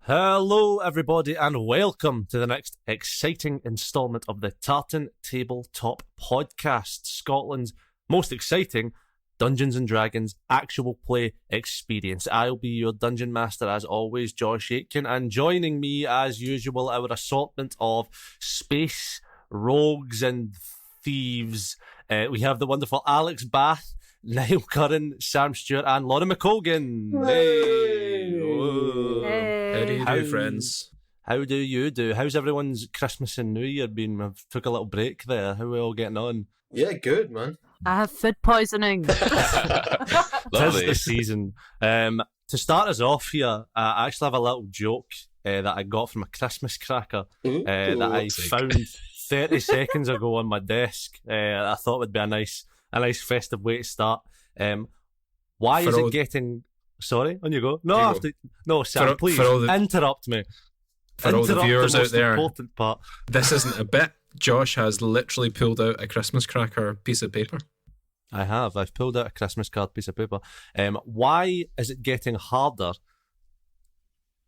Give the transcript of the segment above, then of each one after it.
Hello everybody and welcome to the next exciting instalment of the Tartan Tabletop podcast, Scotland's most exciting Dungeons & Dragons actual play experience. I'll be your Dungeon Master as always, Josh Aitken, and joining me as usual our assortment of space rogues and thieves. We have the wonderful Alex Bath, Niall Curran, Sam Stewart and Laura McColgan. Hey! Hey! How do you do, friends? How do you do? How's everyone's Christmas and New Year been? I've took a little break there. How are we all getting on? Yeah, good, man. I have food poisoning. Tis the season. To start us off here, I actually have a little joke that I got from a Christmas cracker that I found 30 seconds ago on my desk. I thought would be a nice festive way to start. Why is it getting... Sorry, on you go. No, Sam, please interrupt me. For all the viewers out there, important part. This isn't a bit. Josh has literally pulled out a Christmas cracker piece of paper. I've pulled out a Christmas card piece of paper. Why is it getting harder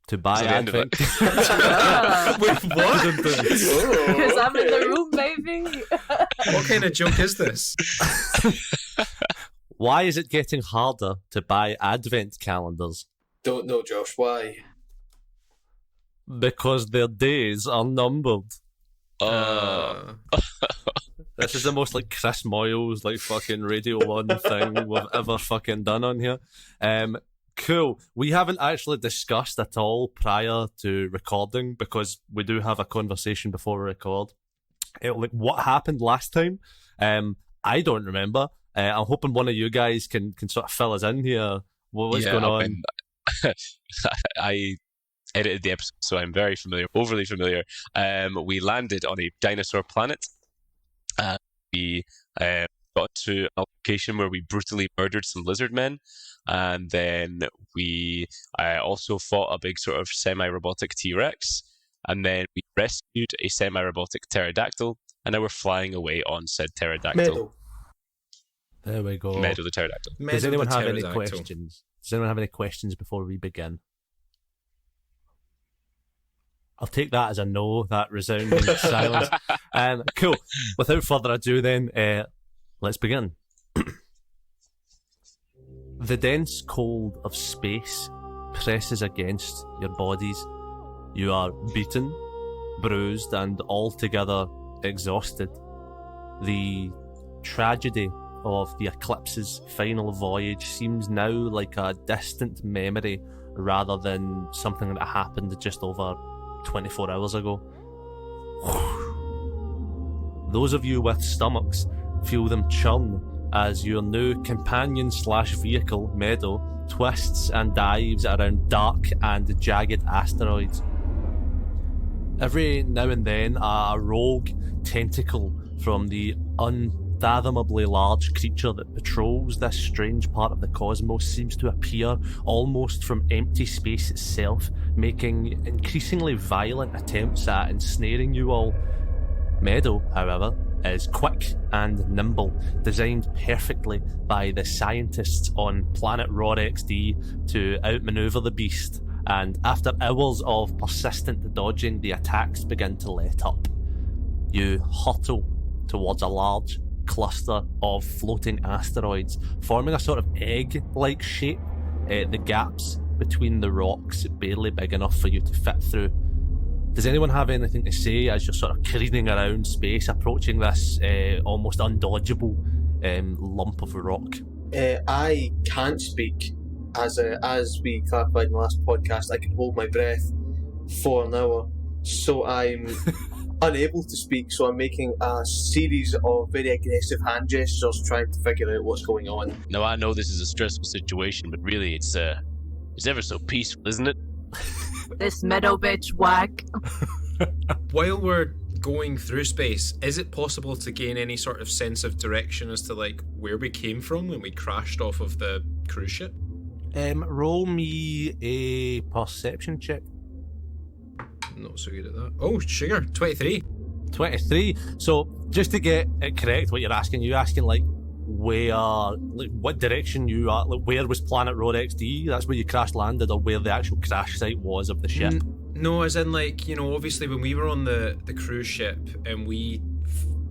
to buy Advent? Wait, what? Because I'm in the room, baby. What kind of joke is this? Why is it getting harder to buy Advent calendars? Don't know, Josh. Why? Because their days are numbered. This is the most like Chris Moyles like fucking Radio 1 thing we've ever fucking done on here. Cool. We haven't actually discussed at all prior to recording because we do have a conversation before we record. Like what happened last time? I don't remember. I'm hoping one of you guys can sort of fill us in here. What's going on? I edited the episode, so I'm very familiar, overly familiar. We landed on a dinosaur planet. We got to a location where we brutally murdered some lizard men, and then we also fought a big sort of semi-robotic T-Rex, and then we rescued a semi-robotic pterodactyl, and now we're flying away on said pterodactyl. Meadow. There we go. Meadow the pterodactyl. Does anyone have any questions? Does anyone have any questions before we begin? I'll take that as a no, that resounding silence. Cool. Without further ado then, let's begin. The dense cold of space presses against your bodies. You are beaten, bruised, and altogether exhausted. The tragedy of the Eclipse's final voyage seems now like a distant memory rather than something that happened just over 24 hours ago. Those of you with stomachs feel them churn as your new companion/vehicle, Meadow, twists and dives around dark and jagged asteroids. Every now and then, a rogue tentacle from the unfathomably large creature that patrols this strange part of the cosmos seems to appear almost from empty space itself, making increasingly violent attempts at ensnaring you all. Meadow, however, is quick and nimble, designed perfectly by the scientists on planet Raw XD to outmaneuver the beast, and after hours of persistent dodging, the attacks begin to let up. You hurtle towards a large cluster of floating asteroids, forming a sort of egg-like shape, the gaps between the rocks barely big enough for you to fit through. Does anyone have anything to say as you're sort of careening around space, approaching this almost undodgeable lump of rock? I can't speak. As we clarified in the last podcast, I can hold my breath for an hour, so I'm unable to speak, so I'm making a series of very aggressive hand gestures trying to figure out what's going on. Now, I know this is a stressful situation, but really it's ever so peaceful, isn't it? This Meadow bitch whack. While we're going through space, is it possible to gain any sort of sense of direction as to like where we came from when we crashed off of the cruise ship? Roll me a perception check. Not so good at that. Oh, sugar, 23. 23. So, just to get it correct, what you're asking like, what direction you are. Like, where was Planet Road XD? That's where you crash landed, or where the actual crash site was of the ship? No, as in, like, you know, obviously when we were on the cruise ship and we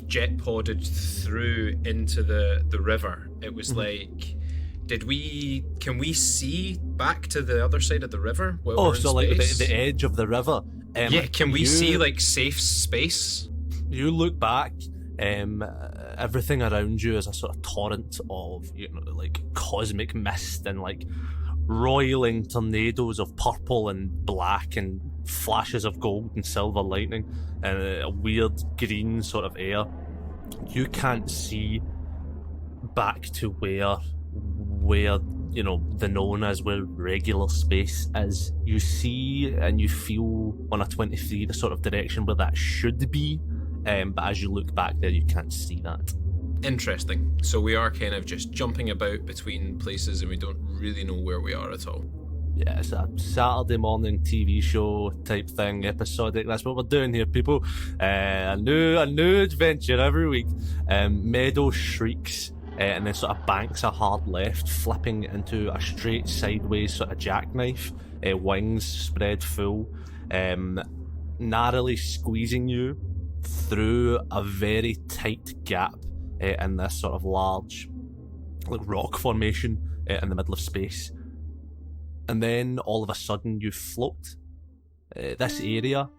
jet podded through into the river, it was like, can we see back to the other side of the river? While we're in so like space? the edge of the river. Can we see like safe space? You look back, everything around you is a sort of torrent of, you know, like cosmic mist and like roiling tornadoes of purple and black and flashes of gold and silver lightning and a weird green sort of air. You can't see back to where you know, the known as where regular space is. You see and you feel on a 23 the sort of direction where that should be, but as you look back there, you can't see that. Interesting. So we are kind of just jumping about between places and we don't really know where we are at all. Yeah, it's a Saturday morning TV show type thing, episodic. That's what we're doing here, people. A new adventure every week. Meadow shrieks and then sort of banks a hard left, flipping into a straight sideways sort of jackknife, wings spread full, narrowly squeezing you through a very tight gap in this sort of large like rock formation in the middle of space. And then all of a sudden you float. This area,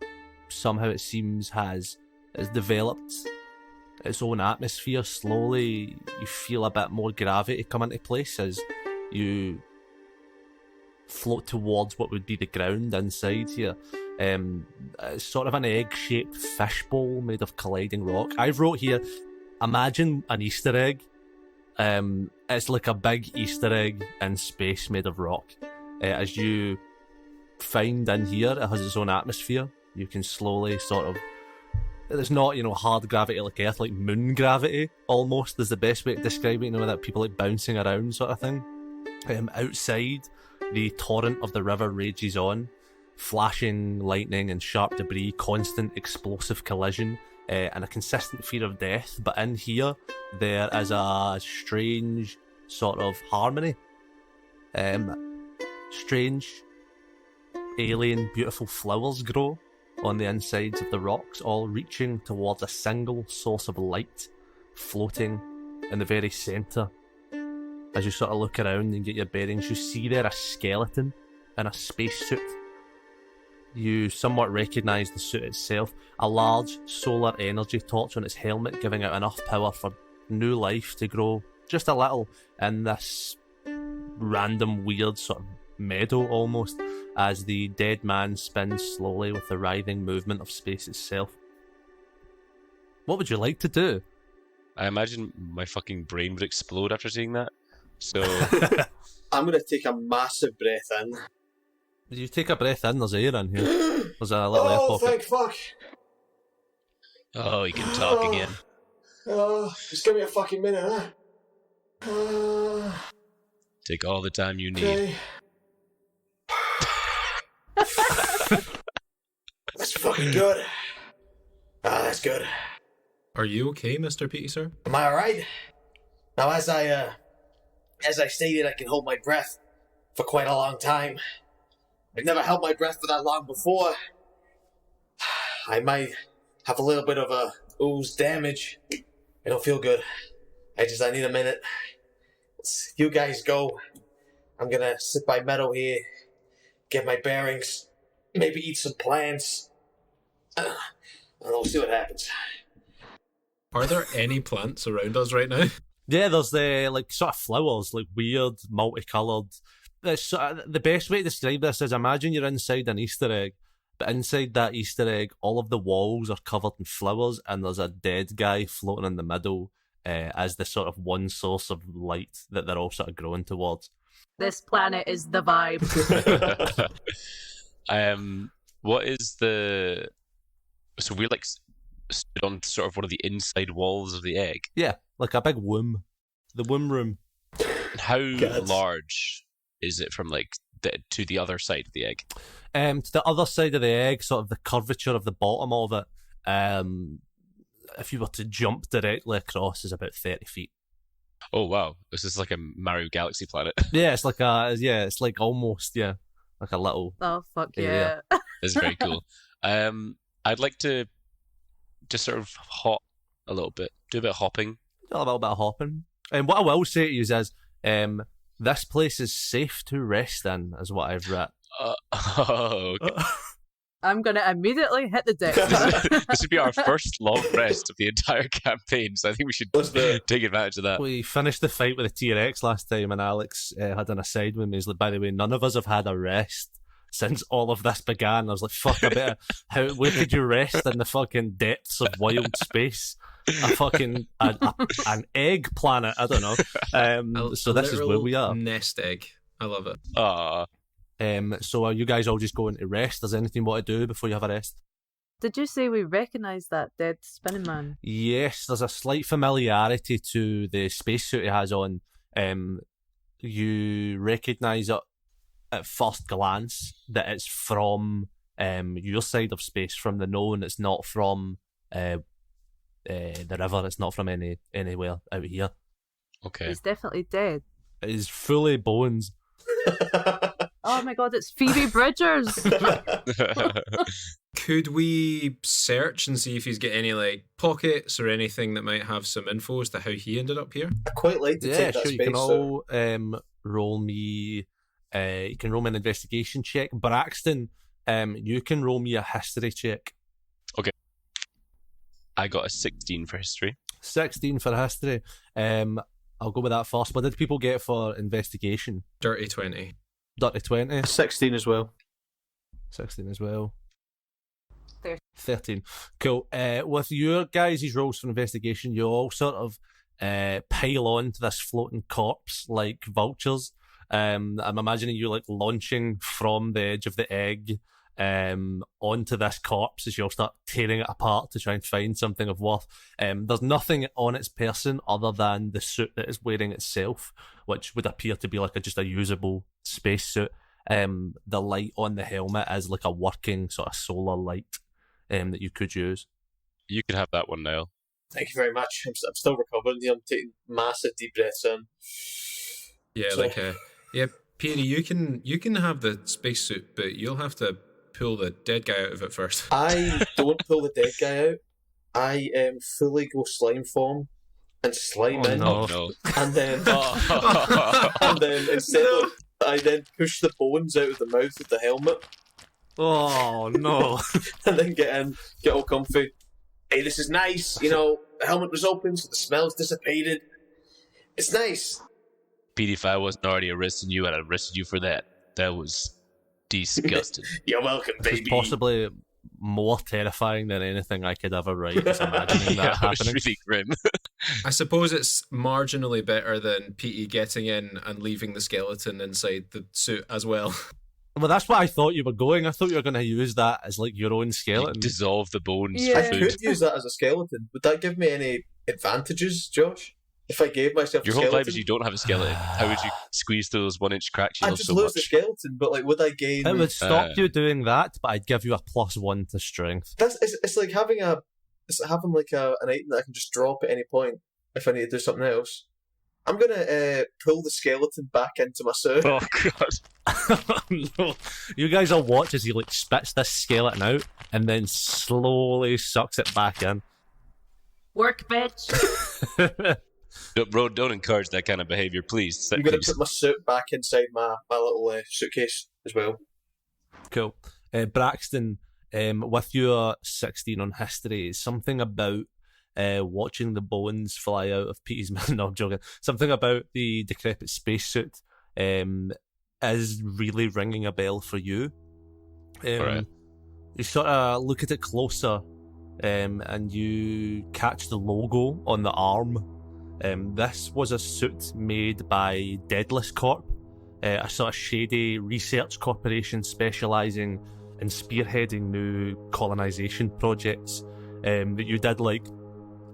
somehow it seems, has developed its own atmosphere. Slowly you feel a bit more gravity come into place as you float towards what would be the ground inside here. It's sort of an egg-shaped fishbowl made of colliding rock. I wrote here, imagine an Easter egg. It's like a big Easter egg in space made of rock. As you find in here, it has its own atmosphere. You can slowly sort of... It's not, you know, hard gravity like Earth, like moon gravity, almost, is the best way to describe it, you know, that people like bouncing around sort of thing. Outside, the torrent of the river rages on, flashing lightning and sharp debris, constant explosive collision, and a consistent fear of death. But in here, there is a strange sort of harmony. Strange, alien, beautiful flowers grow on the insides of the rocks, all reaching towards a single source of light, floating in the very centre. As you sort of look around and get your bearings, you see there a skeleton in a spacesuit. You somewhat recognise the suit itself, a large solar energy torch on its helmet, giving out enough power for new life to grow just a little in this random, weird sort of meadow almost, as the dead man spins slowly with the writhing movement of space itself. What would you like to do? I imagine my fucking brain would explode after seeing that. So I'm going to take a massive breath in. You take a breath in, there's air in here. There's a little air pocket. Thank fuck. oh, you can talk again. Just give me a fucking minute, huh? Take all the time you need. Okay. That's fucking good. That's good. Are you okay, Mr. Petey, sir? Am I alright? Now, as I stated, I can hold my breath for quite a long time. I've never held my breath for that long before. I might have a little bit of a ooze damage. I don't feel good. I need a minute. You guys go. I'm gonna sit by Meadow here, get my bearings, maybe eat some plants. And we'll see what happens. Are there any plants around us right now? Yeah, there's the like sort of flowers, like weird, multicoloured. The best way to describe this is imagine you're inside an Easter egg, but inside that Easter egg, all of the walls are covered in flowers, and there's a dead guy floating in the middle as the sort of one source of light that they're all sort of growing towards. This planet is the vibe. What is the... So we're like stood on sort of one of the inside walls of the egg. Yeah, like a big womb. The womb room. How large is it from like to the other side of the egg? To the other side of the egg, sort of the curvature of the bottom of it, if you were to jump directly across, is about 30 feet. Oh wow, this is like a Mario Galaxy planet. Yeah, it's like almost like a little. Oh fuck Yeah. yeah! This is very cool. I'd like to just sort of hop a little bit, do a bit of hopping. A little bit of hopping. And what I will say to you is, this place is safe to rest in, is what I've read. Okay. I'm gonna immediately hit the deck. This would be our first long rest of the entire campaign, so I think we should take advantage of that. We finished the fight with the T-Rex last time, and Alex had an aside with me. He's like, by the way, none of us have had a rest since all of this began. I was like, fuck, where could you rest in the fucking depths of wild space? An egg planet, I don't know. So this is where we are. Nest egg. I love it. So are you guys all just going to rest? Is there anything you want to do before you have a rest? Did you say we recognise that dead spinning man? Yes, there's a slight familiarity to the spacesuit he has on. You recognise it at first glance that it's from your side of space, from the known. It's not from the river. It's not from anywhere out here. Okay. He's definitely dead. It is fully bones. Oh my god, it's Phoebe Bridgers! Could we search and see if he's got any like pockets or anything that might have some info as to how he ended up here? I quite like to take that sure. space. You can all roll me. You can roll me an investigation check. Braxton, you can roll me a history check. Okay. I got a 16 for history. 16 for history. I'll go with that first. What did people get for investigation? Dirty 20. Dirty 20. 16 as well. 16 as well. 13. Cool. With your guys' rolls for investigation, you all sort of pile on to this floating corpse like vultures. I'm imagining you like launching from the edge of the egg onto this corpse as you'll start tearing it apart to try and find something of worth. There's nothing on its person other than the suit that it's wearing itself, which would appear to be like just a usable spacesuit. The light on the helmet is like a working sort of solar light that you could use. You could have that one, Niall. Thank you very much. I'm still recovering here. I'm taking massive deep breaths in. Yeah, Petey, you can have the spacesuit, but you'll have to pull the dead guy out of it first. I don't pull the dead guy out. I fully go slime form and slime in. No. And then instead of, I then push the bones out of the mouth of the helmet. Oh no. And then get in, get all comfy. Hey, this is nice. You know, the helmet was open, so the smell's dissipated. It's nice. Petey, if I wasn't already arresting you, I'd have arrested you for that. That was disgusting. You're welcome, It's baby. possibly more terrifying than anything I could ever write. Just imagining that That was happening. really grim. I suppose it's marginally better than Petey getting in and leaving the skeleton inside the suit as well. Well, that's what I thought you were going. I thought you were going to use that as like your own You skeleton. dissolve the bones Yeah. I for food. could use that as a skeleton. Would that give me any advantages, Josh? If I gave myself Your a whole skeleton? vibe is you don't have a skeleton. How would you squeeze through those 1-inch cracks you I'd love just so lose much? the skeleton, but like, would I gain? It would stop Uh, you doing that, but I'd give you a +1 to strength. It's like having an item that I can just drop at any point if I need to do something else. I'm gonna pull the skeleton back into my suit. Oh god. No. You guys will watch as he like spits this skeleton out and then slowly sucks it back in. Work, bitch. Don't encourage that kind of behaviour, please. I'm gonna Please. put my suit back inside my little suitcase as well. Cool. Braxton, with your 16 on history, something about watching the bones fly out of Petey's mouth. No, I'm joking. Something about the decrepit spacesuit is really ringing a bell for you. Alright. You sort of look at it closer and you catch the logo on the arm. This was a suit made by Deadless Corp, a sort of shady research corporation specialising in spearheading new colonisation projects that you did like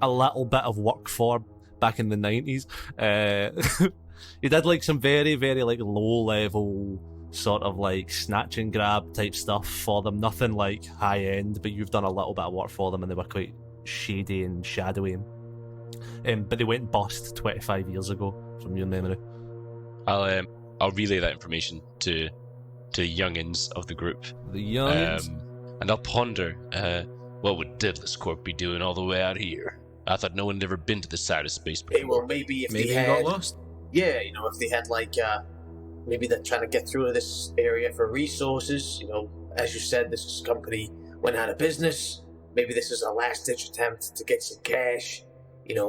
a little bit of work for back in the 90s. You did like some very, very like low level sort of like snatch and grab type stuff for them. Nothing like high end, but you've done a little bit of work for them and they were quite shady and shadowy. But they went bust 25 years ago, from your memory. I'll relay that information to youngins of the group. The youngins? And I'll ponder, what would Daedalus Corp be doing all the way out here? I thought no one had ever been to this side of space before. Hey, well, maybe if Maybe they you had... got lost. Yeah, if they had, maybe they're trying to get through to this area for resources. As you said, this company went out of business. Maybe this is a last-ditch attempt to get some cash.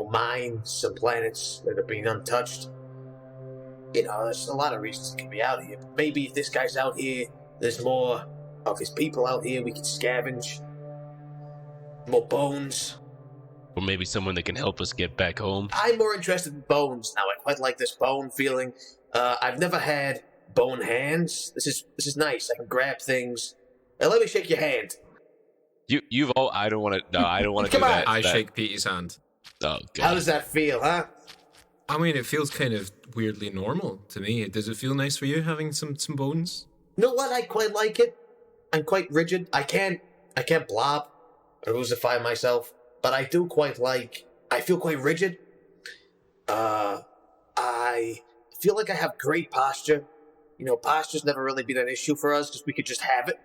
Mine some planets that are being untouched. There's a lot of reasons it can be out here. But maybe if this guy's out here, there's more of his people out here we can scavenge. More bones. Or maybe someone that can help us get back home. I'm more interested in bones now. I quite like this bone feeling. I've never had bone hands. This is nice. I can grab things. Now let me shake your hand. You've all. I don't want to. No, I don't want to do Come on. that. I shake Petey's hand. Oh God. How does that feel, huh? I mean, it feels kind of weirdly normal to me. Does it feel nice for you having some bones? You know what? I quite like it. I'm quite rigid. I can't blob or oozify myself, but I do quite like. I feel quite rigid. I feel like I have great posture. Posture's never really been an issue for us because we could just have it.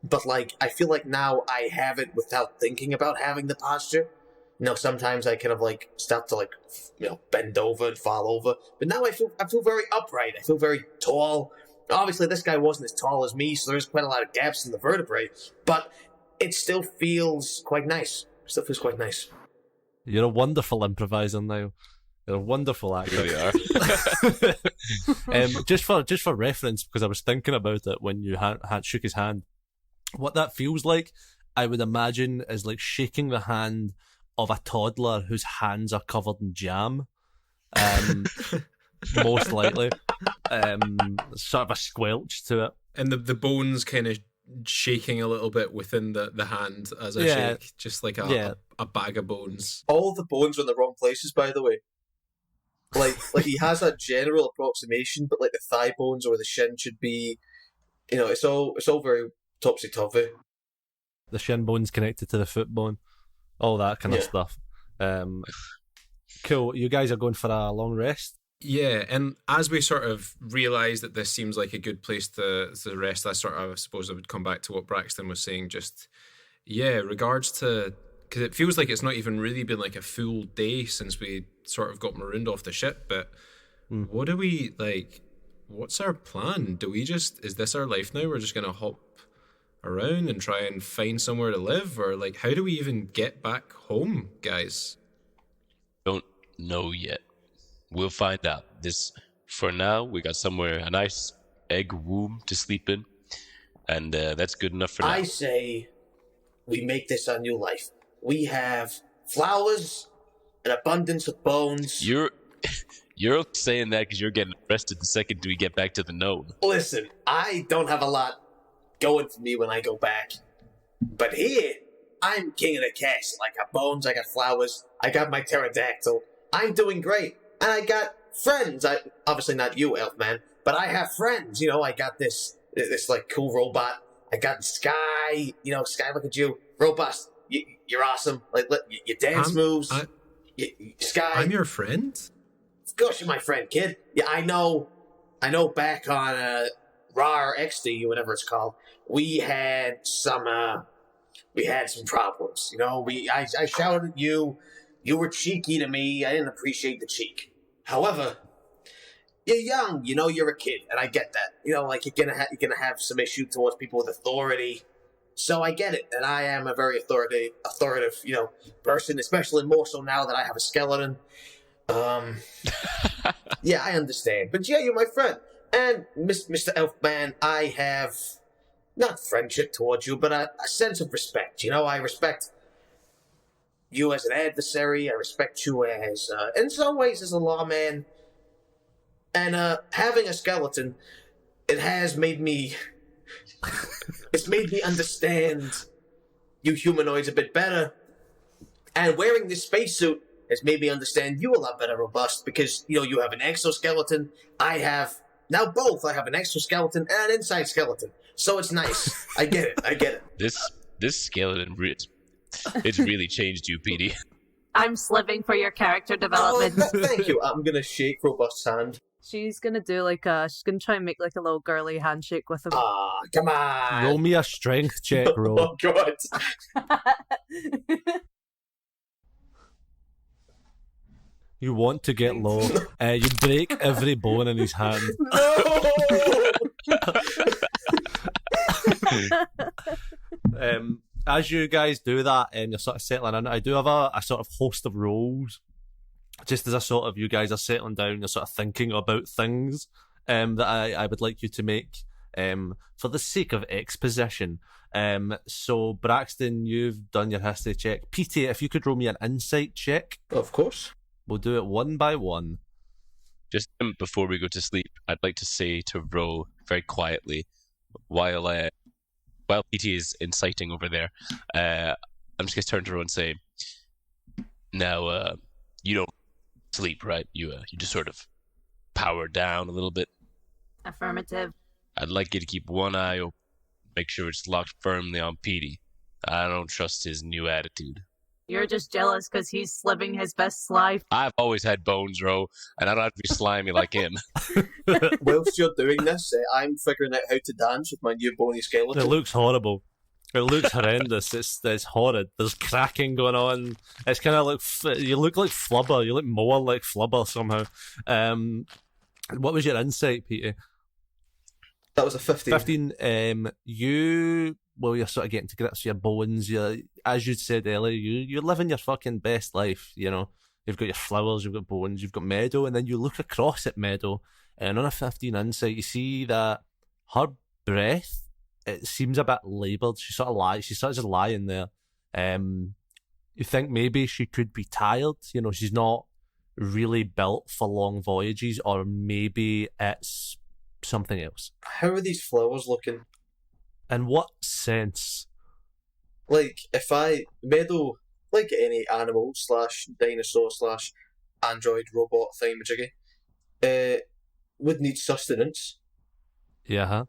But I feel like now I have it without thinking about having the posture. Sometimes I kind of start to bend over and fall over. But now I feel very upright. I feel very tall. Obviously, this guy wasn't as tall as me, so there's quite a lot of gaps in the vertebrae. But it still feels quite nice. You're a wonderful improviser now. You're a wonderful actor. You really are. Just for reference, because I was thinking about it when you shook his hand. What that feels like, I would imagine, is like shaking the hand of a toddler whose hands are covered in jam. Most likely. Sort of a squelch to it. And the bones kind of shaking a little bit within the hand as I shake. Just like a bag of bones. All the bones are in the wrong places, by the way. Like he has a general approximation, but the thigh bones or the shin should be, it's all very topsy-turvy. The shin bone's connected to the foot bone. All that kind of stuff. Cool. You guys are going for a long rest? Yeah, and as we sort of realise that this seems like a good place to rest, I suppose I would come back to what Braxton was saying, regards to, because it feels like it's not even really been a full day since we sort of got marooned off the ship, but what do we, what's our plan? Is this our life now? We're just going to hop around and try and find somewhere to live, or how do we even get back home, guys? Don't know yet. We'll find out. For now, we got somewhere, a nice egg womb to sleep in, and that's good enough for now. I say we make this our new life. We have flowers, an abundance of bones. You're saying that because you're getting arrested the second we get back to the known. Listen, I don't have a lot going for me when I go back, but here I'm king of the castle. I got bones, I got flowers, I got my pterodactyl. I'm doing great. And I got friends. Obviously not you, Elfman, but I have friends. I got this cool robot. I got Sky. Sky, look at you, robust. You're awesome. Your dance moves. Sky, I'm your friend. Of course, you're my friend, kid. Yeah, I know. Back on RAR XD, whatever it's called, we had some problems. I shouted at you. You were cheeky to me. I didn't appreciate the cheek. However, you're young. You're a kid, and I get that. You're gonna have some issue towards people with authority. So I get it, and I am a very authoritative, person, especially more so now that I have a skeleton. Yeah, I understand, but yeah, you're my friend, and Mr. Elfman, I have not friendship towards you, but a sense of respect. I respect you as an adversary. I respect you as, in some ways, as a lawman. And having a skeleton, it has made me... it's made me understand you humanoids a bit better. And wearing this spacesuit has made me understand you a lot better, Robust, because, you have an exoskeleton. I have... Now both. I have an exoskeleton and an inside skeleton. So it's nice. I get it. This skeleton... It's really changed you, Petey. I'm sliving for your character development. Thank you. I'm gonna shake Robust's hand. She's gonna do she's gonna try and make like a little girly handshake with him. Ah, come on. Roll me a strength check, Ro. Oh God. You want to get low. You break every bone in his hand. No. As you guys do that and you're sort of settling in, I do have a sort of host of roles. Just as a sort of you guys are settling down, you're sort of thinking about things that I would like you to make for the sake of exposition. So Braxton, you've done your history check. Petey, if you could roll me an insight check. Of course. We'll do it one by one. Just before we go to sleep, I'd like to say to Ro very quietly, while Petey is inciting over there, I'm just going to turn to Ro and say, now, you don't sleep, right? You just sort of power down a little bit. Affirmative. I'd like you to keep one eye open, make sure it's locked firmly on Petey. I don't trust his new attitude. You're just jealous because he's living his best life. I've always had bones, Ro, and I don't have to be slimy like him. Whilst you're doing this, I'm figuring out how to dance with my new bony skeleton. It looks horrible. It looks horrendous. It's horrid. There's cracking going on. It's kind of like you look like Flubber. You look more like Flubber somehow. What was your insight, Peter? That was a 15. 15. You're sort of getting to grips with your bones. As you said earlier, you're living your fucking best life. You know, you've got your flowers, you've got bones, you've got Meadow, and then you look across at Meadow, and on a 15 insight, you see that her breath, it seems a bit laboured. She's sort of just lying there. You think maybe she could be tired. You know, she's not really built for long voyages, or maybe it's something else. How are these flowers looking? In what sense? Like, Meadow, like any animal / dinosaur / android robot thingamajiggy, would need sustenance. Yeah, huh?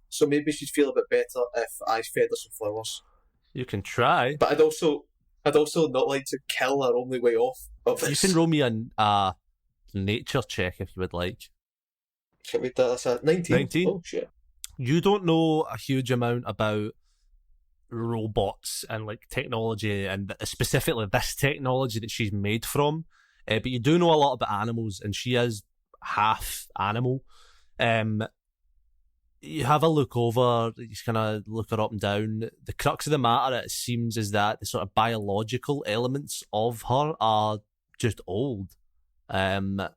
So maybe she'd feel a bit better if I fed her some flowers. You can try. But I'd also not like to kill her only way off of this. You can roll me a nature check if you would like. Can we do that? That's a 19. 19? Oh, shit. You don't know a huge amount about robots and like technology, and specifically this technology that she's made from, but you do know a lot about animals, and she is half animal. You have a look over, you kind of look her up and down. The crux of the matter, it seems, is that the sort of biological elements of her are just old. And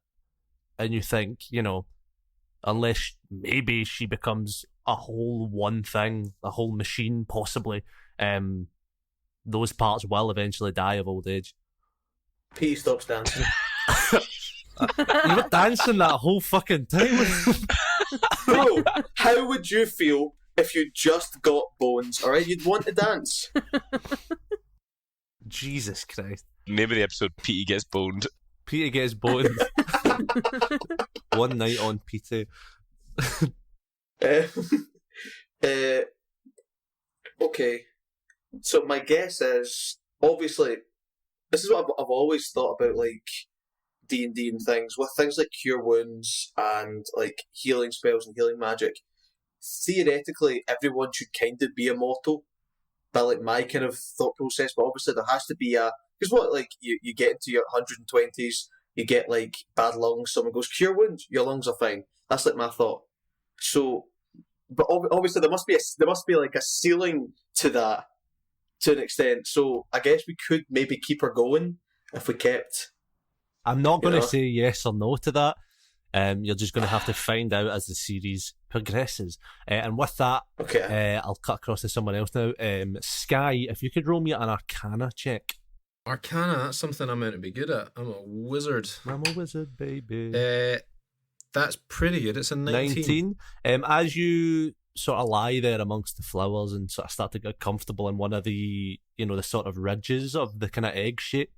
you think, you know, unless maybe she becomes a whole one thing, a whole machine, possibly, those parts will eventually die of old age. Petey stops dancing. You were dancing that whole fucking time. Bro, how would you feel if you just got bones, alright? You'd want to dance. Jesus Christ. Name of the episode, Petey Gets Boned. Peter gets boned. One night on Peter. Okay. So my guess is, obviously, this is what I've always thought about, like, D&D and things, with things like cure wounds and like healing spells and healing magic. Theoretically, everyone should kind of be immortal, by like my kind of thought process. But obviously, there has to be because what, like, you get into your 120s, you get like bad lungs. Someone goes cure wounds, your lungs are fine. That's like my thought. So, but obviously there must be like a ceiling to that to an extent. So I guess we could maybe keep her going if we kept. I'm not going to say yes or no to that. You're just going to have to find out as the series progresses. And with that, Okay. I'll cut across to someone else now. Sky, if you could roll me an Arcana check. Arcana, that's something I'm meant to be good at. I'm a wizard. I'm a wizard, baby. That's pretty good. It's a 19. As you sort of lie there amongst the flowers and sort of start to get comfortable in one of the, you know, the sort of ridges of the kind of egg shape,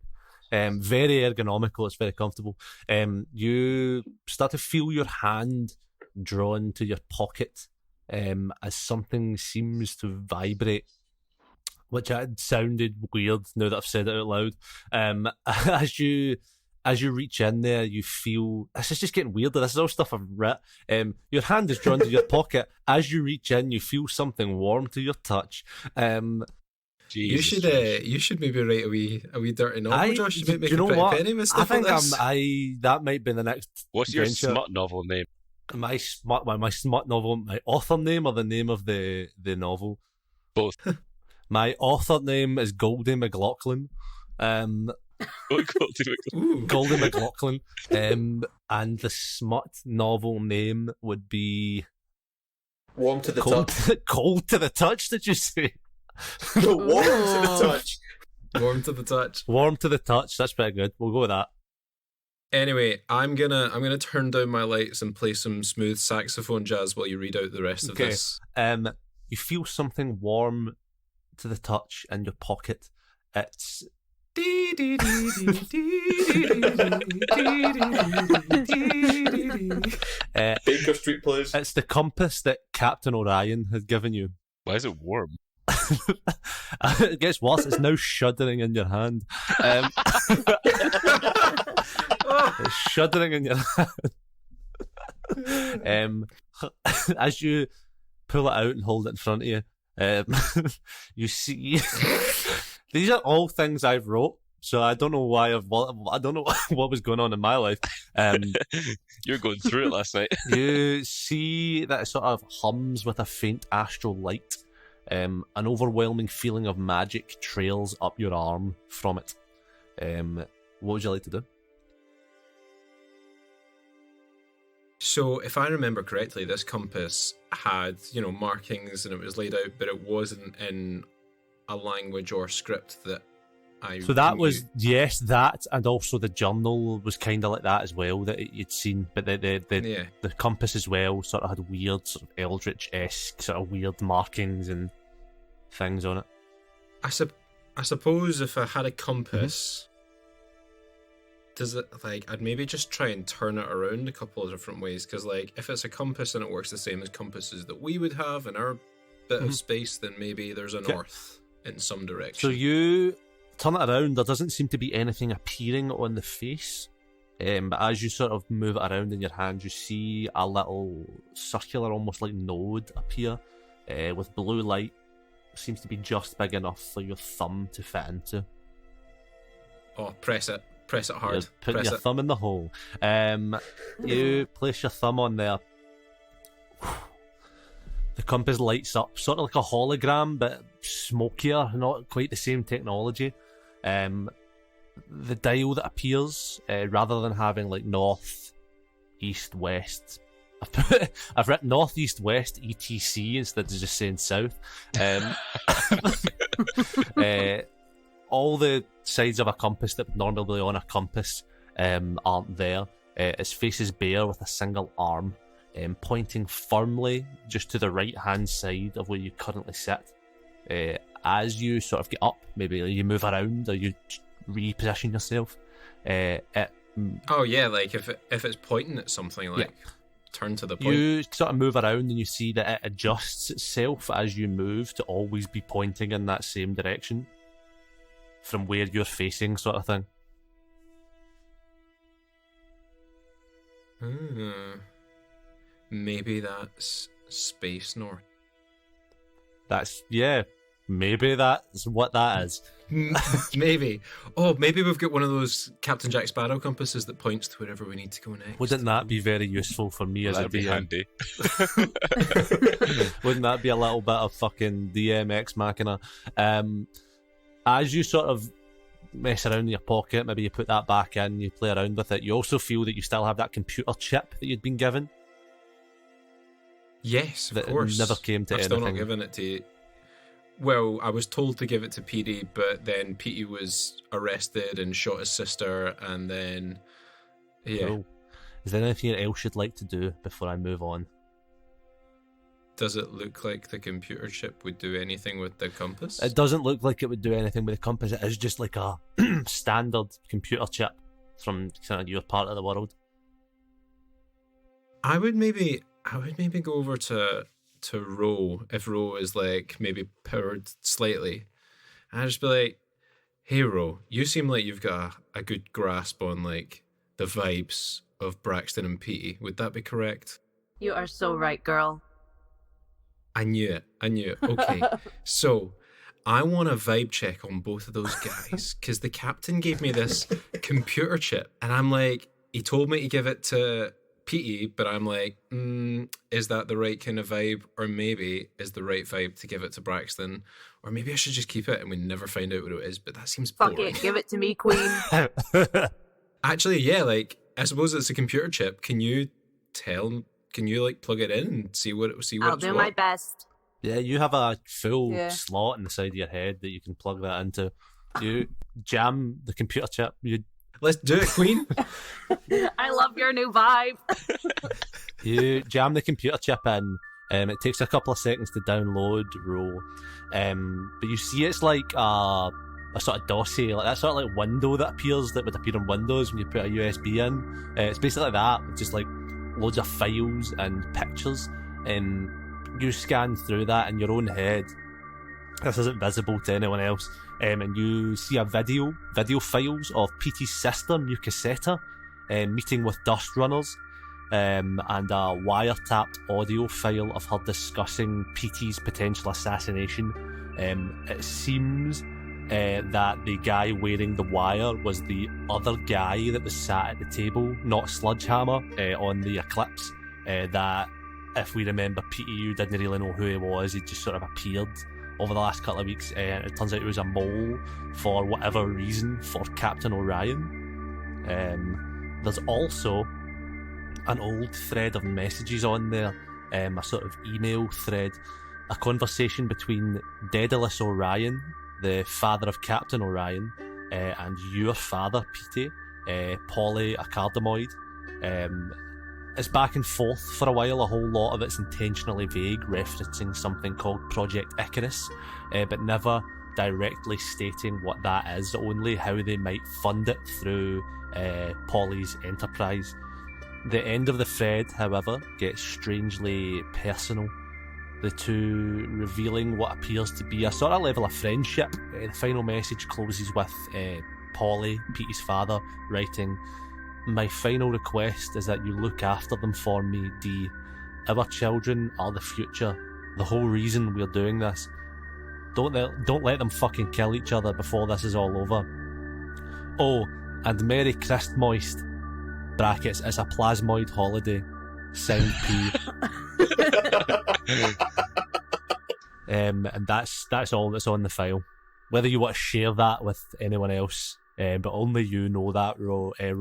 very ergonomical, it's very comfortable. You start to feel your hand drawn to your pocket as something seems to vibrate which sounded weird now that I've said it out loud. As you reach in there, you feel this is just getting weirder. This is all stuff I've read. Your hand is drawn to your pocket. As you reach in, you feel something warm to your touch. You should maybe write a wee dirty novel, Josh. You might make a Pretty Penny with stuff I think like this. that might be the next. What's your venture. smut novel name? My smut novel, my author name or the name of the novel? Both. My author name is Goldie McLaughlin. Goldie McLaughlin. And the smut novel name would be Warm to the touch. Cold to the touch, did you say? No, warm to the touch. Warm to the touch. Warm to the touch, that's pretty good. We'll go with that. Anyway, I'm gonna turn down my lights and play some smooth saxophone jazz while you read out the rest of this. You feel something warm to the touch in your pocket. It's Baker Street Plays. It's the compass that Captain Orion has given you. Why is it warm? It gets worse. It's now shuddering in your hand. It's shuddering in your hand. As you pull it out and hold it in front of you, you see. These are all things I've wrote, so I don't know why I don't know what was going on in my life. You were going through it last night. You see that it sort of hums with a faint astral light. An overwhelming feeling of magic trails up your arm from it. What would you like to do? So, if I remember correctly, this compass had, markings and it was laid out, but it wasn't in a language or script that I. So that knew. was that, and also the journal was kind of like that as well that you'd seen, but the compass as well sort of had weird sort of eldritch-esque sort of weird markings and things on it. I suppose if I had a compass. Does it, I'd maybe just try and turn it around a couple of different ways, because, if it's a compass and it works the same as compasses that we would have in our bit of space, then maybe there's a north in some direction. So you turn it around, there doesn't seem to be anything appearing on the face, but as you sort of move it around in your hand, you see a little circular, almost like node appear, with blue light. Seems to be just big enough for your thumb to fit into. Oh, press it. Press it hard. Put press your it. thumb in the hole. You place your thumb on there. The compass lights up, sort of like a hologram, but smokier, not quite the same technology. The dial that appears, rather than having like east, west, I've written north, east, west, etc. instead of just saying south. All the sides of a compass that would normally be on a compass aren't there. Its face is bare with a single arm, pointing firmly just to the right-hand side of where you currently sit. As you sort of get up, maybe you move around or you reposition yourself. Oh yeah, if it's pointing at something, turn to the point. You sort of move around and you see that it adjusts itself as you move to always be pointing in that same direction from where you're facing, sort of thing. Maybe that's Space North. Maybe that's what that is. Maybe. Oh, maybe we've got one of those Captain Jack Sparrow compasses that points to wherever we need to go next. Wouldn't that be very useful for me as a That'd be DM? handy. Wouldn't that be a little bit of fucking DMX Machina? As you sort of mess around in your pocket, maybe you put that back in, you play around with it, you also feel that you still have that computer chip that you'd been given. Yes, of that course. Never came to I've anything. still not given it to you. Well, I was told to give it to Petey, but then Petey was arrested and shot his sister, and then... Yeah. Cool. Is there anything else you'd like to do before I move on? Does it look like the computer chip would do anything with the compass? It doesn't look like it would do anything with the compass. It is just like a standard computer chip from kind of your part of the world. I would maybe go over to Ro, if Ro is maybe powered slightly, And I'd just be like, hey, Ro, you seem like you've got a good grasp on, like, the vibes of Braxton and Petey. Would that be correct? You are so right, girl. I knew it. Okay, so I want a vibe check on both of those guys because the captain gave me this computer chip, and I'm like, he told me to give it to Petey, but I'm like, is that the right kind of vibe? Or maybe is the right vibe to give it to Braxton? Or maybe I should just keep it and we never find out what it is, but that seems boring. Fuck it, give it to me, queen. Actually, yeah, like, I suppose it's a computer chip. Can you like plug it in and see what I'll do my best. Yeah, you have a full slot in the side of your head that you can plug that into. You jam the computer chip. Let's do it, queen. I love your new vibe. You jam the computer chip in. It takes a couple of seconds to download Ro. But you see it's like a sort of dossier, like that sort of like window that appears that would appear on Windows when you put a USB in. It's basically like that, with just like loads of files and pictures. You scan through that in your own head. This isn't visible to anyone else. And you see a video files of Petey's sister, Mucasetta, meeting with Dust Runners, and a wiretapped audio file of her discussing Petey's potential assassination. It seems that the guy wearing the wire was the other guy that was sat at the table, not Sludgehammer, on the Eclipse. That, if we remember, Petey, you didn't really know who he was. He just sort of appeared over the last couple of weeks, and it turns out he was a mole for whatever reason for Captain Orion. There's also an old thread of messages on there, a sort of email thread, a conversation between Daedalus Orion, the father of Captain Orion, and your father, Petey, Polly, a cardamoid. It's back and forth for a while. A whole lot of it's intentionally vague, referencing something called Project Icarus, but never directly stating what that is, only how they might fund it through Polly's enterprise. The end of the thread, however, gets strangely personal, the two revealing what appears to be a sort of level of friendship. The final message closes with Polly, Petey's father, writing, "My final request is that you look after them for me, D. Our children are the future. The whole reason we're doing this. Don't let them fucking kill each other before this is all over. Oh, and Merry Christmoist. Brackets, it's a plasmoid holiday. Sound P." And that's all that's on the file. Whether you want to share that with anyone else, but only you know that, Ro. I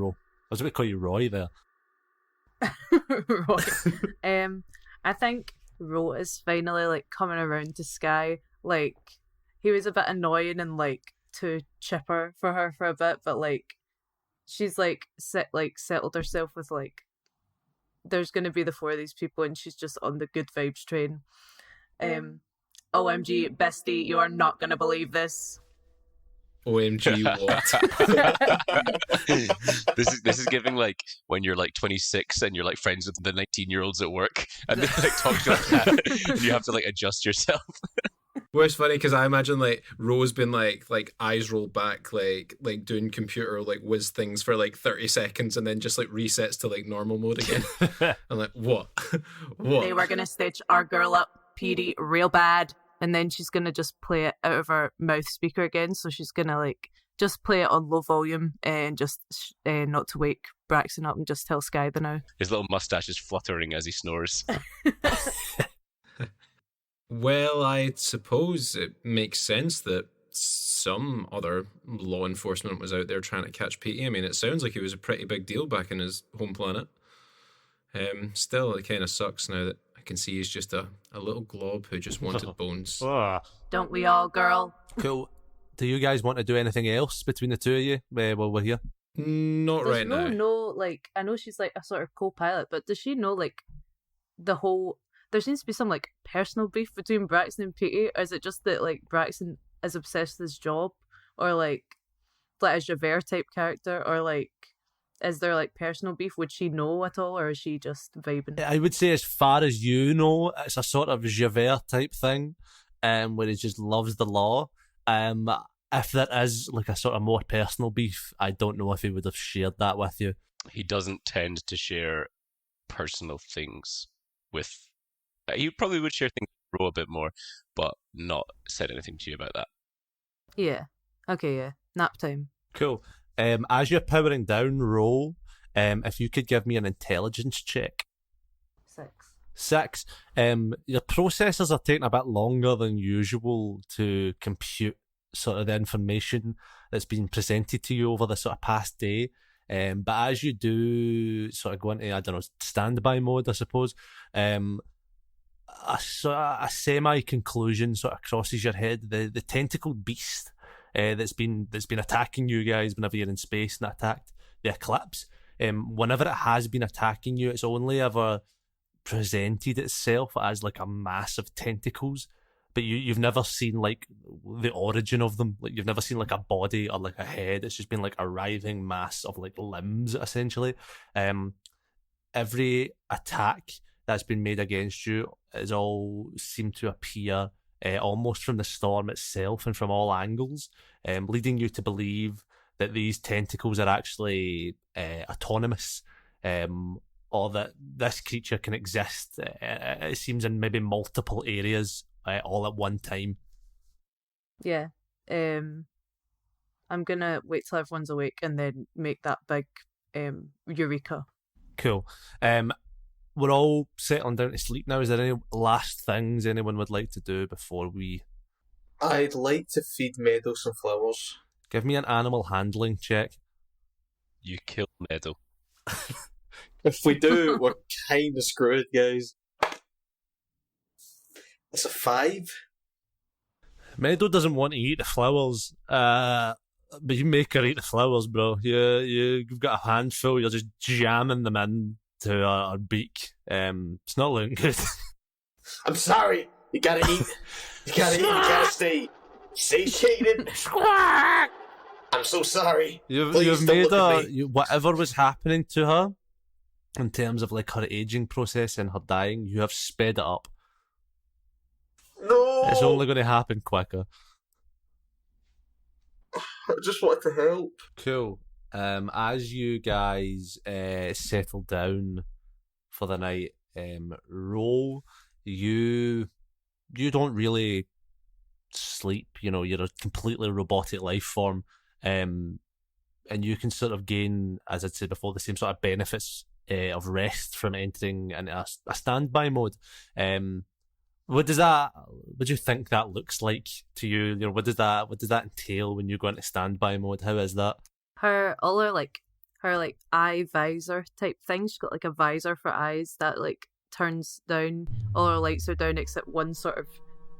was going to call you Roy there. Roy. I think Ro is finally like coming around to Sky. Like, he was a bit annoying and like too chipper for her for a bit, but like she's like settled herself with like there's gonna be the four of these people and she's just on the good vibes train. OMG, bestie, you are not gonna believe this. OMG, what? This is giving like when you're like 26 and you're like friends with the 19-year-olds at work and they like talk to you like that and you have to like adjust yourself. Well, it's funny because I imagine like Ro's been like eyes rolled back, like doing computer like whiz things for like 30 seconds and then just like resets to like normal mode again. I'm like, what? They were gonna stitch our girl up, Petey, real bad. And then she's going to just play it out of her mouth speaker again. So she's going to like just play it on low volume and just not to wake Braxton up and just tell Sky the now. His little mustache is fluttering as he snores. Well, I suppose it makes sense that some other law enforcement was out there trying to catch Petey. I mean, it sounds like he was a pretty big deal back in his home planet. Still, it kind of sucks now that I can see he's just a little glob who just wanted bones. Don't we all, girl? Cool. Do you guys want to do anything else between the two of you while we're here? Not There's right now. No, like, I know she's like a sort of co-pilot, but does she know like the whole... There seems to be some like personal beef between Braxton and Petey, or is it just that like Braxton is obsessed with his job, or like a Javert type character, or like is there like personal beef? Would she know at all, or is she just vibing? I would say, as far as you know, it's a sort of Javert type thing, where he just loves the law. If there is like a sort of more personal beef, I don't know if he would have shared that with you. He doesn't tend to share personal things with. He probably would share things with Ro a bit more, but not said anything to you about that. Yeah. Okay, yeah. Nap time. Cool. As you're powering down, Ro, if you could give me an intelligence check. 6. 6. Your processors are taking a bit longer than usual to compute sort of the information that's been presented to you over the sort of past day. But as you do sort of go into, I don't know, standby mode, I suppose, a semi-conclusion sort of crosses your head. The tentacled beast that's been attacking you guys whenever you're in space and attacked the Eclipse. Whenever it has been attacking you, it's only ever presented itself as like a mass of tentacles, but you've never seen like the origin of them. Like you've never seen like a body or like a head. It's just been like a writhing mass of like limbs essentially. Every attack that's been made against you is all seemed to appear almost from the storm itself and from all angles, leading you to believe that these tentacles are actually autonomous, or that this creature can exist, it seems, in maybe multiple areas all at one time. Yeah. I'm gonna wait till everyone's awake and then make that big eureka. Cool. We're all settling down to sleep now. Is there any last things anyone would like to do before we... I'd like to feed Meadow some flowers. Give me an animal handling check. You kill Meadow. If we do, we're kind of screwed, guys. It's a 5. Meadow doesn't want to eat the flowers, but you make her eat the flowers, bro. You've got a handful, you're just jamming them in to her beak. It's not looking good. I'm sorry. You gotta eat. You gotta stay satiated. Squawk! I'm so sorry. You've made her, whatever was happening to her, in terms of like her aging process and her dying, you have sped it up. No! It's only going to happen quicker. I just want to help. Cool. As you guys settle down for the night, Ro, you don't really sleep. You know, you're a completely robotic life form, and you can sort of gain, as I'd said before, the same sort of benefits of rest from entering into a standby mode. What do you think that looks like to you? You know, what does that entail when you go into standby mode? How is that? Her eye visor type thing. She's got like a visor for eyes that like turns down. All her lights are down except one sort of.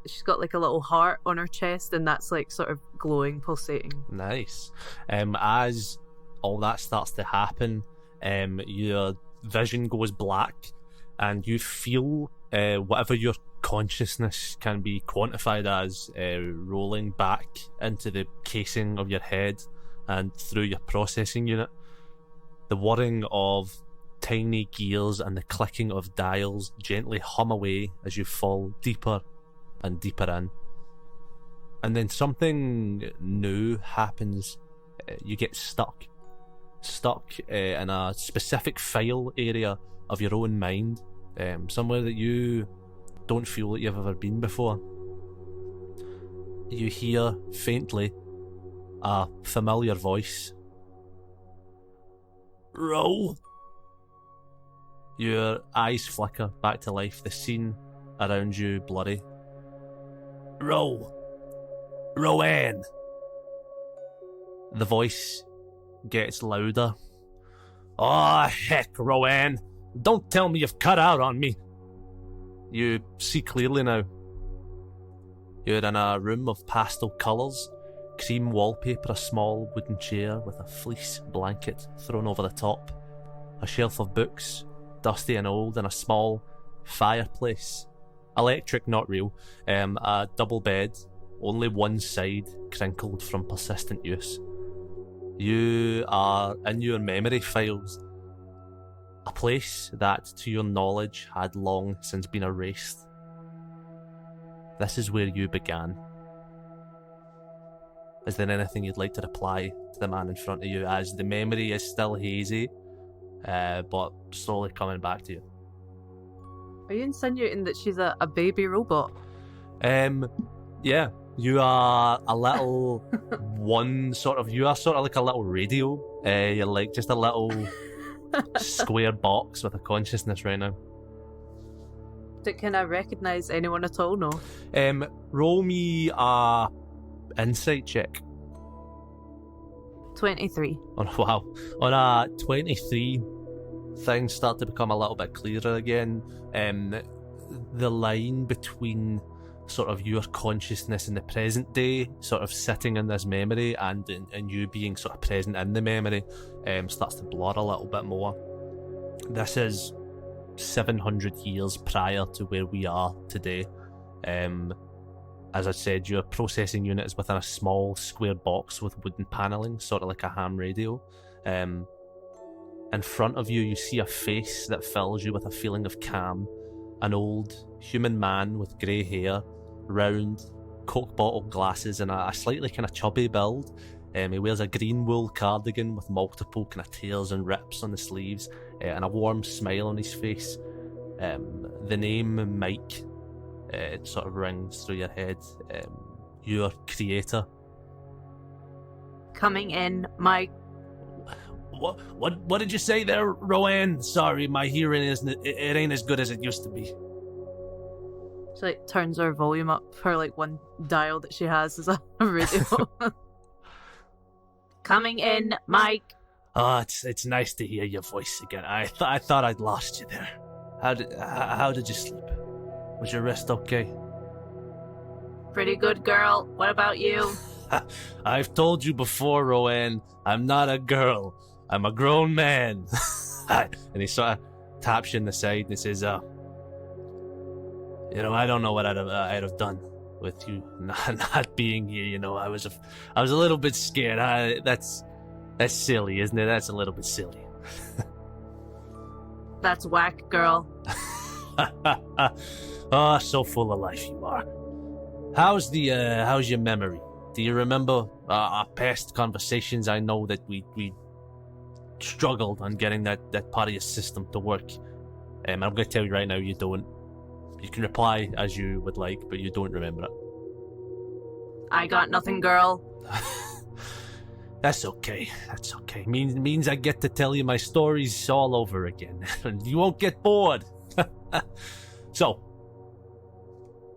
She's got like a little heart on her chest, and that's like sort of glowing, pulsating. Nice. As all that starts to happen, your vision goes black, and you feel whatever your consciousness can be quantified as rolling back into the casing of your head and through your processing unit. The whirring of tiny gears and the clicking of dials gently hum away as you fall deeper and deeper in. And then something new happens. You get stuck in a specific file area of your own mind, somewhere that you don't feel that you've ever been before. You hear faintly a familiar voice. Ro! Your eyes flicker back to life, the scene around you blurry. Rowan! The voice gets louder. Oh, heck, Rowan! Don't tell me you've cut out on me! You see clearly now. You're in a room of pastel colours, cream wallpaper, a small wooden chair with a fleece blanket thrown over the top, a shelf of books, dusty and old, and a small fireplace. Electric, not real. A double bed, only one side crinkled from persistent use. You are in your memory files. A place that, to your knowledge, had long since been erased. This is where you began. Is there anything you'd like to reply to the man in front of you, as the memory is still hazy, but slowly coming back to you? Are you insinuating that she's a baby robot? Yeah. You are a little you are sort of like a little radio. You're like just a little square box with a consciousness right now. Can I recognise anyone at all? No. Roll me a insight check. 23. Wow. On a 23, things start to become a little bit clearer again. The line between sort of your consciousness in the present day, sort of sitting in this memory, and you being sort of present in the memory, starts to blur a little bit more. This is 700 years prior to where we are today. As I said, your processing unit is within a small square box with wooden panelling, sort of like a ham radio. In front of you, you see a face that fills you with a feeling of calm. An old human man with grey hair, round Coke bottle glasses, and a slightly kind of chubby build. He wears a green wool cardigan with multiple kind of tears and rips on the sleeves, and a warm smile on his face. The name Mike, it sort of rings through your head. Your creator. Coming in, Mike. What did you say there, Rowan? Sorry, my hearing it ain't as good as it used to be. She like turns her volume up. Her like one dial that she has is a radio. Coming in, Mike. Oh, it's nice to hear your voice again. I thought I'd lost you there. How did you sleep? Was your rest okay? Pretty good, girl. What about you? I've told you before, Rowan. I'm not a girl. I'm a grown man. And he sort of taps you in the side and says, I don't know what I'd have done with you not being here. I was a little bit scared. That's silly, isn't it? That's a little bit silly. That's whack, girl. Oh, so full of life you are. How's your memory? Do you remember our past conversations? I know that we struggled on getting that part of your system to work. I'm going to tell you right now, you don't. You can reply as you would like, but you don't remember it. I got nothing, girl. That's okay. That's okay. Means I get to tell you my stories all over again, and you won't get bored. So,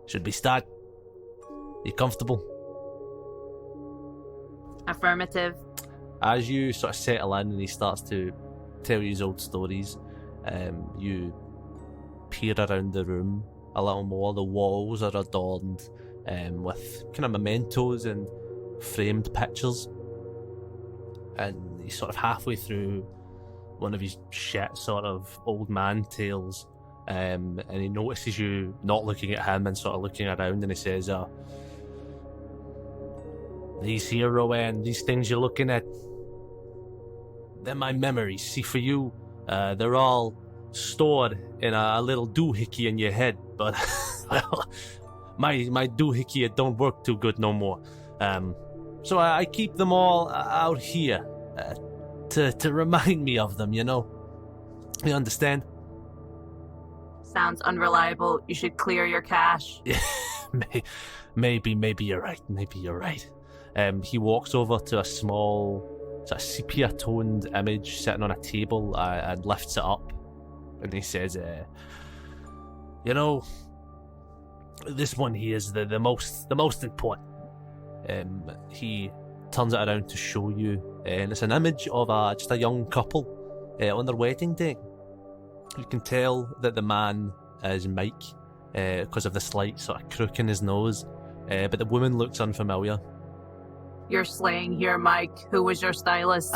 should we start? You comfortable? Affirmative. As you sort of settle in and he starts to tell you his old stories, you peer around the room a little more. The walls are adorned with kind of mementos and framed pictures. And he's sort of halfway through one of his shit sort of old man tales, and he notices you not looking at him and sort of looking around, and he says, these here, Rowan, these things you're looking at, they're my memories. See, for you, they're all stored in a little doohickey in your head, but well, my doohickey, it don't work too good no more. So I keep them all out here to remind me of them, You understand? Sounds unreliable. You should clear your cache. Yeah, maybe you're right. Maybe you're right. He walks over to a small, sort of sepia-toned image sitting on a table and lifts it up, and he says, this one here is the most important. He turns it around to show you, and it's an image of just a young couple on their wedding day. You can tell that the man is Mike because of the slight sort of crook in his nose, but the woman looks unfamiliar. You're slaying here, Mike. Who was your stylist?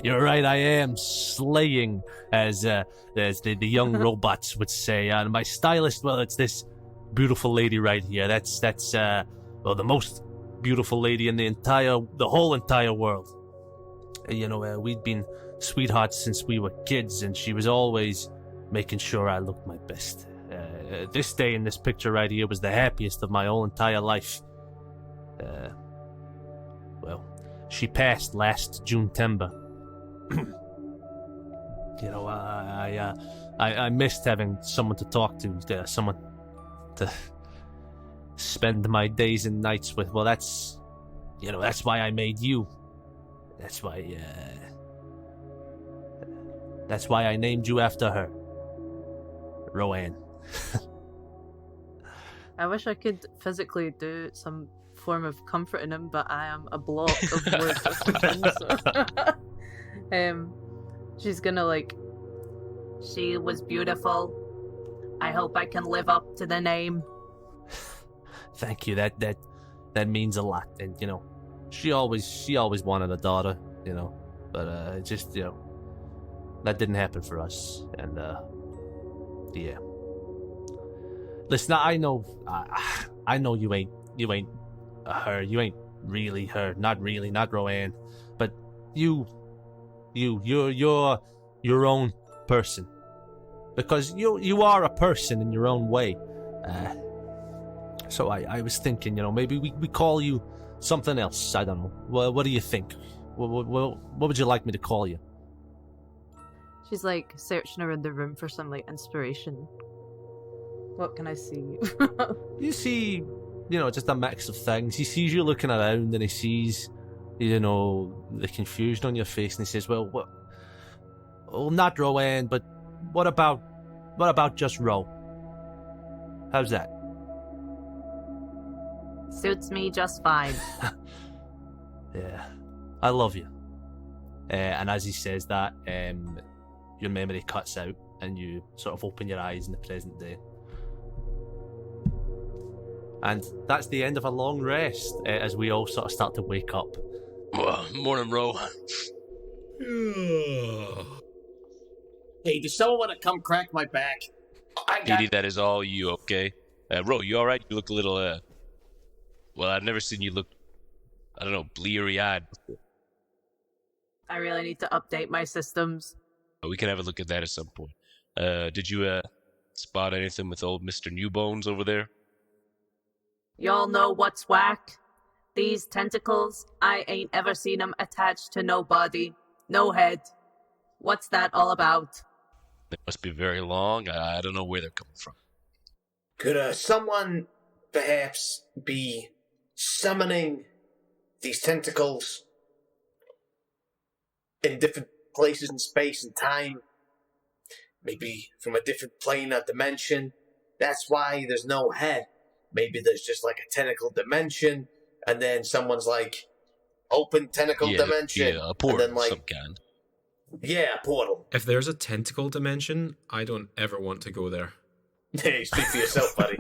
You're right, I am slaying, as the young robots would say. And my stylist, well, it's this beautiful lady right here. That's the most beautiful lady in the whole entire world. We'd been sweethearts since we were kids, and she was always making sure I looked my best. This day in this picture right here was the happiest of my whole entire life. Well, she passed last June timber. You know, I missed having someone to talk to, someone to spend my days and nights with. Well, that's why I made you. That's why I named you after her, Roanne. I wish I could physically do some form of comforting him, but I am a block of words or something. So. She's gonna she was beautiful. I hope I can live up to the name. Thank you. That means a lot. And she always wanted a daughter. But just that didn't happen for us. And yeah. Listen, I know you ain't her. You ain't really her. Not really. Not Roanne. But you're your own person, because you are a person in your own way. So I was thinking, maybe we call you something else. I don't know. What do you think? What would you like me to call you? She's searching around the room for some inspiration. What can I see? You see, just a mix of things. He sees you looking around, and he sees, the confusion on your face, and he says, well, not Roanne, but what about just Ro? How's that? Suits me just fine. Yeah, I love you. And as he says that, your memory cuts out, and you sort of open your eyes in the present day. And that's the end of a long rest, as we all sort of start to wake up. Morning, Ro. Hey, does someone want to come crack my back? Petey, that is all you, okay? Ro, you alright? You look a little, well, I've never seen you look, I don't know, bleary-eyed before. I really need to update my systems. We can have a look at that at some point. Did you, spot anything with old Mr. Newbones over there? Y'all know what's whack? These tentacles, I ain't ever seen them attached to no body, no head. What's that all about? They must be very long. I don't know where they're coming from. Could someone perhaps be summoning these tentacles in different places in space and time? Maybe from a different plane or dimension. That's why there's no head. Maybe there's just a tentacle dimension, and then someone's open tentacle dimension. Yeah, a portal and then, of some kind. Yeah, a portal. If there's a tentacle dimension, I don't ever want to go there. Hey, speak for yourself, buddy.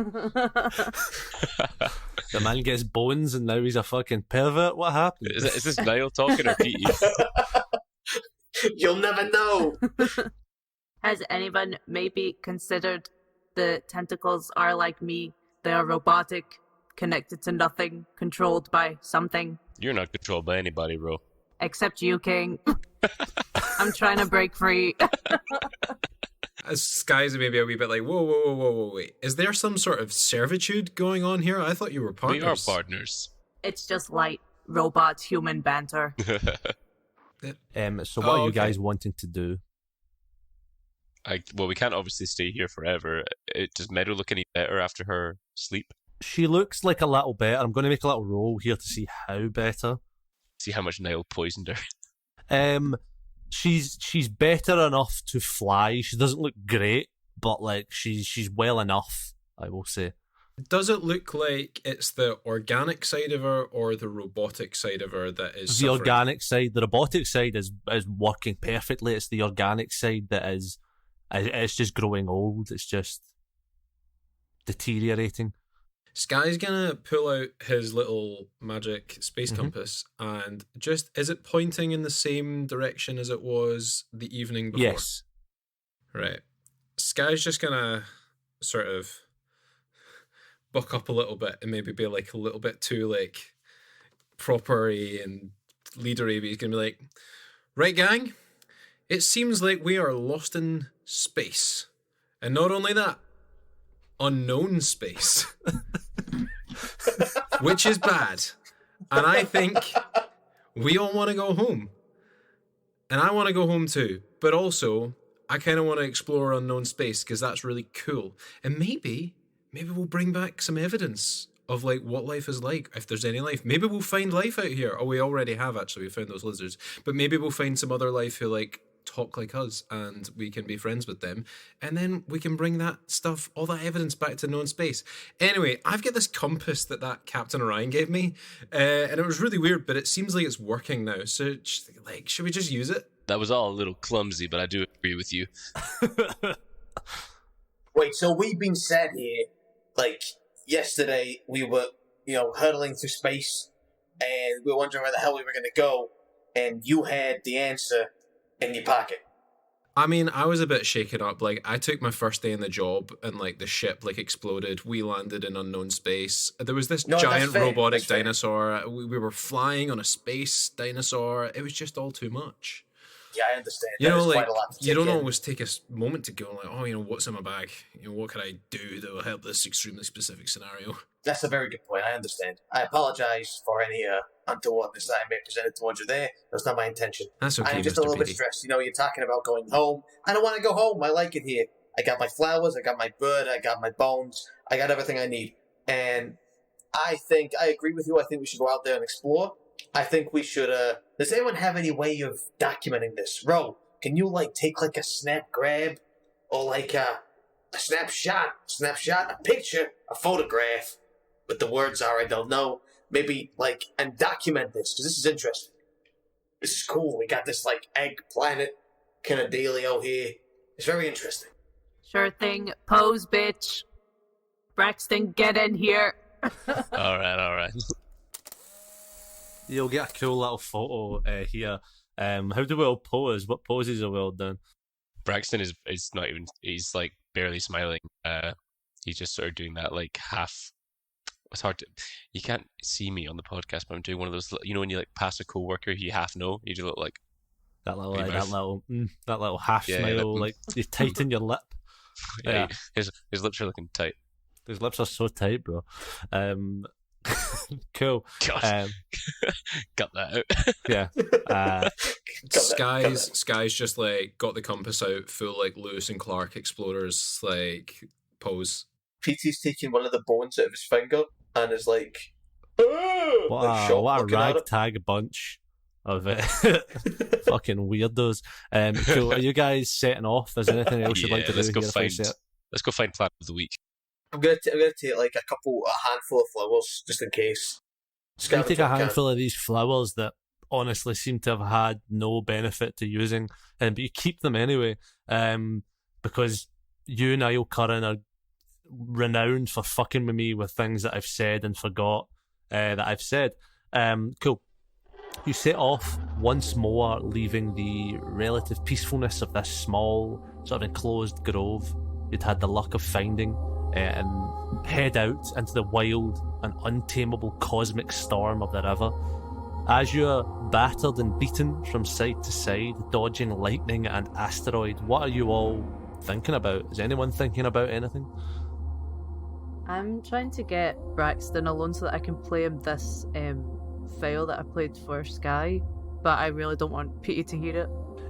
The man gets bones and now he's a fucking pervert. What happened? Is this Niall talking or Petey? You'll never know. Has anyone maybe considered the tentacles are like me? They are robotic, connected to nothing, controlled by something. You're not controlled by anybody, Ro. Except you, King. I'm trying to break free. Sky's maybe a wee bit whoa, wait. Is there some sort of servitude going on here? I thought you were partners. We are partners. It's just robot-human banter. So what are you guys wanting to do? Well, we can't obviously stay here forever. Does Meadow look any better after her sleep? She looks like a little better. I'm going to make a little roll here to see how better. See how much Niall poisoned her. She's better enough to fly. She doesn't look great, but she's well enough, I will say. Does it look like it's the organic side of her or the robotic side of her that is the suffering? Organic side? The robotic side is working perfectly. It's the organic side that is it's just growing old. It's just deteriorating. Sky's gonna pull out his little magic space compass and is it pointing in the same direction as it was the evening before? Yes. Right. Sky's just gonna sort of buck up a little bit and maybe be a little bit too proper-y and leadery, but he's gonna be right, gang, it seems like we are lost in space. And not only that, unknown space. Which is bad. And I think we all want to go home. And I want to go home too. But also, I kind of want to explore unknown space because that's really cool. And maybe we'll bring back some evidence of like what life is like, if there's any life. Maybe we'll find life out here. Oh, we already have, actually. We found those lizards. But maybe we'll find some other life who like talk like us and we can be friends with them. And then we can bring that stuff, all that evidence back to known space. Anyway, I've got this compass that Captain Orion gave me. And it was really weird, but it seems like it's working now. So like, should we just use it? That was all a little clumsy, but I do agree with you. Wait, so we've been sat here, like, yesterday we were, hurtling through space, and we were wondering where the hell we were going to go, and you had the answer in your pocket. I mean, I was a bit shaken up. Like, I took my first day in the job, and, like, the ship, like, exploded. We landed in unknown space. There was this giant robotic dinosaur. We were flying on a space dinosaur. It was just all too much. Yeah, I understand. Like, you don't always take a moment to go, like, what's in my bag? What can I do that will help this extremely specific scenario? That's a very good point. I understand. I apologize for any untowardness that I may have presented towards you there. That's not my intention. That's okay, I'm just Mr. a little bit Petey. stressed. You're talking about going home. I don't want to go home. I like it here. I got my flowers. I got my bird. I got my bones. I got everything I need. And I think I agree with you. I think we should go out there and explore. I think we should, does anyone have any way of documenting this? Ro, can you, take, a snap grab? Or, a snapshot, a picture, a photograph with the words are, I don't know. Maybe, and document this, because this is interesting. This is cool. We got this, egg planet kind of dealio here. It's very interesting. Sure thing. Pose, bitch. Braxton, get in here. All right. You'll get a cool little photo here. How do we all pose? What poses are we all doing? Braxton is not even, he's like barely smiling. He's just sort of doing that like half. It's hard to, you can't see me on the podcast, but I'm doing one of those, when you pass a co-worker who you half know, you do look like that little half smile, like you tighten your lip. Yeah, his lips are looking tight. His lips are so tight, bro. Cool. God. Got that out. Yeah. Sky's just got the compass out, full Lewis and Clark Explorers pose. Petey's taking one of the bones out of his finger and is what a ragtag bunch of fucking weirdos. Cool. Are you guys setting off? Is there anything else you'd like to do? Let's go find Planet of the Week. I'm gonna take a handful of flowers just in case. You take a handful of these flowers that honestly seem to have had no benefit to using, but you keep them anyway, because you, Niall Curran, are renowned for fucking with me with things that I've said and forgot that I've said. Cool. You set off once more, leaving the relative peacefulness of this small, sort of enclosed grove you'd had the luck of finding, and head out into the wild and untamable cosmic storm of the river. As you're battered and beaten from side to side, dodging lightning and asteroid, what are you all thinking about? Is anyone thinking about anything? I'm trying to get Braxton alone so that I can play him this file that I played for Sky, but I really don't want Petey to hear it.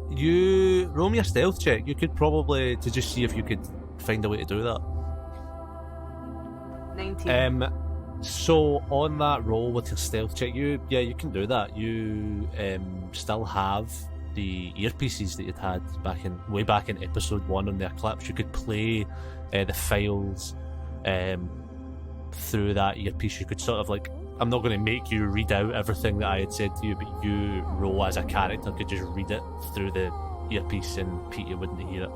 You roll me a stealth check. You could probably, to just see if you could find a way to do that. 19. So on that roll with your stealth check, you can do that. You still have the earpieces that you'd had way back in episode 1 on the Eclipse. You could play the files through that earpiece. You could sort of I'm not going to make you read out everything that I had said to you, but you, Ro, as a character, could just read it through the earpiece and Petey wouldn't hear it.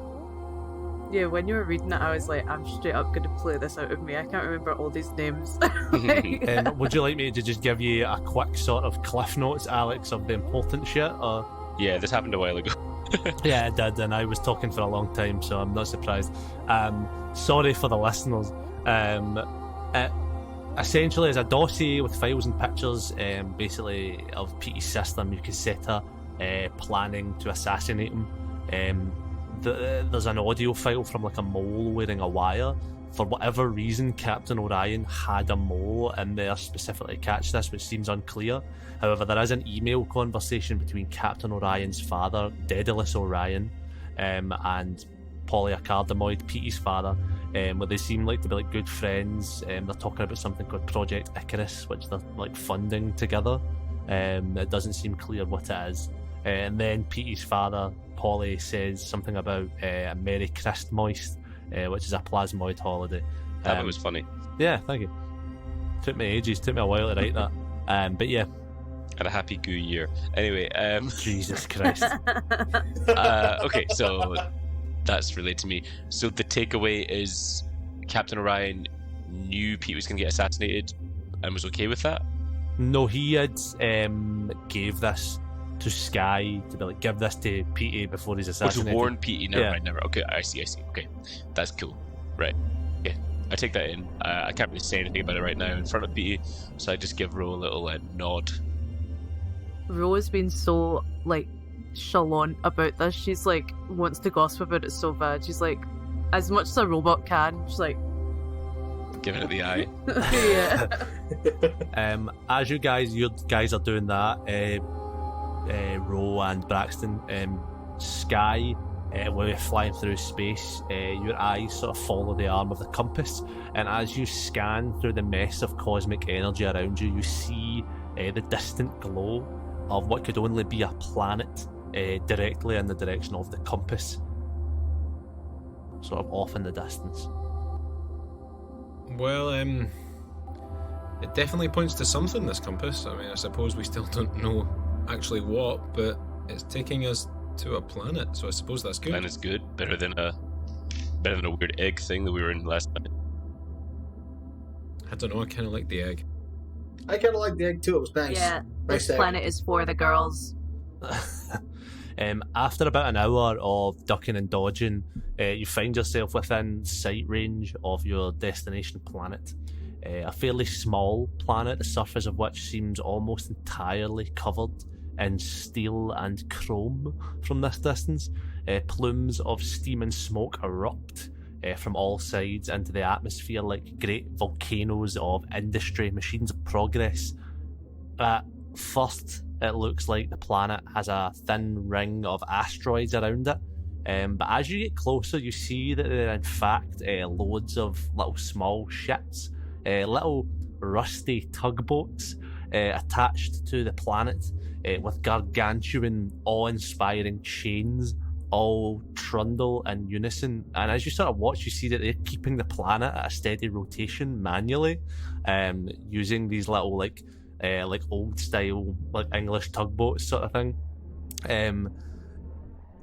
Yeah, when you were reading it, I was like, I'm straight up going to play this out of me. I can't remember all these names. Would you like me to just give you a quick sort of cliff notes, Alex, of the important shit? Or? Yeah, this happened a while ago. Yeah, it did, and I was talking for a long time, so I'm not surprised. Sorry for the listeners. Essentially, as a dossier with files and pictures, basically, of Petey's system, you can set her planning to assassinate him. There's an audio file from a mole wearing a wire for whatever reason, Captain Orion had a mole in there specifically to catch this, which seems unclear. However, there is an email conversation between Captain Orion's father, Daedalus Orion, and Polycardamoid, Petey's father, where they seem like to be like good friends. They're talking about something called Project Icarus, which they're like funding together. It doesn't seem clear what it is. And then Petey's father, Polly, says something about a Merry Christmas, which is a plasmoid holiday. That one was funny. Yeah, thank you. Took me ages, took me a while to write that. But yeah. And a happy goo year. Anyway, Jesus Christ. Okay, so that's related to me. So the takeaway is Captain Orion knew Pete was going to get assassinated and was okay with that? No, he had gave this to Sky to be like, give this to Petey before he's assassinated. To warn Petey. Never Yeah. mind, never. Okay, I see. Okay, that's cool. Right. Okay, I take that in. I can't really say anything about it right now in front of Petey, so I just give Ro a little nod. Ro has been so like chalant about this. She's like wants to gossip about it so bad. She's like, as much as a robot can. She's like, Giving it the eye. yeah. As you guys are doing that, Ro and Braxton, Sky, when you're flying through space, your eyes sort of follow the arm of the compass, and as you scan through the mess of cosmic energy around you, you see the distant glow of what could only be a planet directly in the direction of the compass, sort of off in the distance. Well, it definitely points to something, this compass. I mean, I suppose we still don't know actually what, but it's taking us to a planet, so I suppose that's good. Planet's good. Better than a weird egg thing that we were in last night. I don't know, I kind of like the egg. I kind of like the egg too. It was nice. Yeah, Nice this egg. planet is for the girls. After about an hour of ducking and dodging, you find yourself within sight range of your destination planet. A fairly small planet, the surface of which seems almost entirely covered in steel and chrome from this distance. Plumes of steam and smoke erupt from all sides into the atmosphere like great volcanoes of industry, machines of progress. At first, it looks like the planet has a thin ring of asteroids around it. But as you get closer, you see that there are in fact loads of little small ships, little rusty tugboats attached to the planet with gargantuan, awe-inspiring chains, all trundle in unison. And as you sort of watch, you see that they're keeping the planet at a steady rotation manually, using these little like old style like English tugboats sort of thing.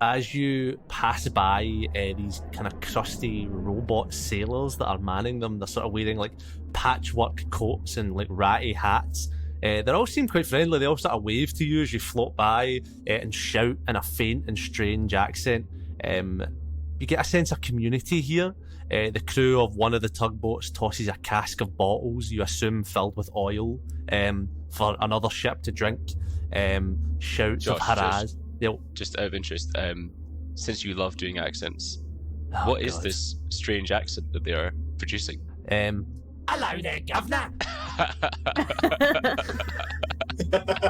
As you pass by these kind of crusty robot sailors that are manning them, they're sort of wearing like patchwork coats and like ratty hats. They all seem quite friendly. They all sort of wave to you as you float by and shout in a faint and strange accent. You get a sense of community here. The crew of one of the tugboats tosses a cask of bottles, you assume filled with oil, for another ship to drink. Shouts of hurrahs. Just out of interest, since you love doing accents, Oh, what is God. this strange accent that they are producing? Hello there, governor.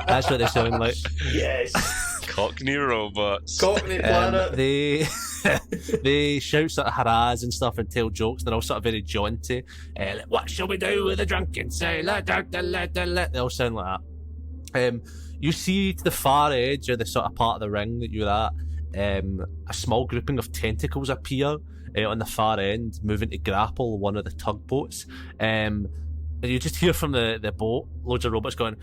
That's what they sound like. Yes. Cockney robots. Cockney planet. They shout sort of hurrahs and stuff and tell jokes. They're all sort of very jaunty. Like, what shall we do with a drunken sailor? They all sound like that. You see to the far edge of the sort of part of the ring that you're at, a small grouping of tentacles appear on the far end, moving to grapple one of the tugboats. And you just hear from the boat, loads of robots going,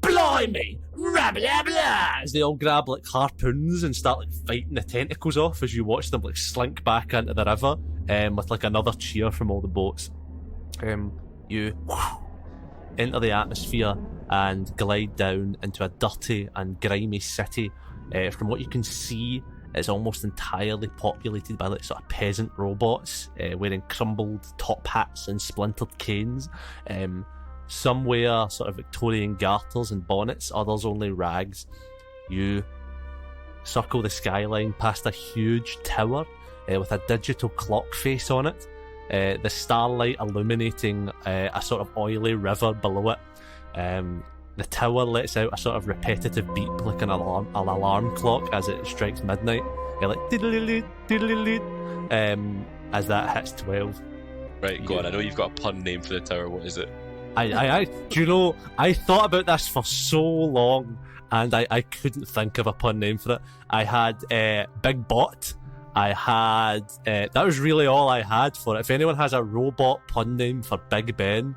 "Blimey! Blah, blah, blah," as they all grab like harpoons and start like fighting the tentacles off as you watch them like slink back into the river, with like another cheer from all the boats. You enter the atmosphere and glide down into a dirty and grimy city. From what you can see, it's almost entirely populated by like sort of peasant robots wearing crumbled top hats and splintered canes. Some wear sort of Victorian garters and bonnets, others only rags. You circle the skyline past a huge tower with a digital clock face on it. the starlight illuminating a sort of oily river below it. The tower lets out a sort of repetitive beep, like an alarm clock as it strikes midnight. Like diddle-dee-dee, diddle-dee-dee, as that hits 12. Right, go on. I know you've got a pun name for the tower. What is it? Do you know, I thought about this for so long, and I couldn't think of a pun name for it. I had Big Bot. I had that was really all I had for it. If anyone has a robot pun name for Big Ben,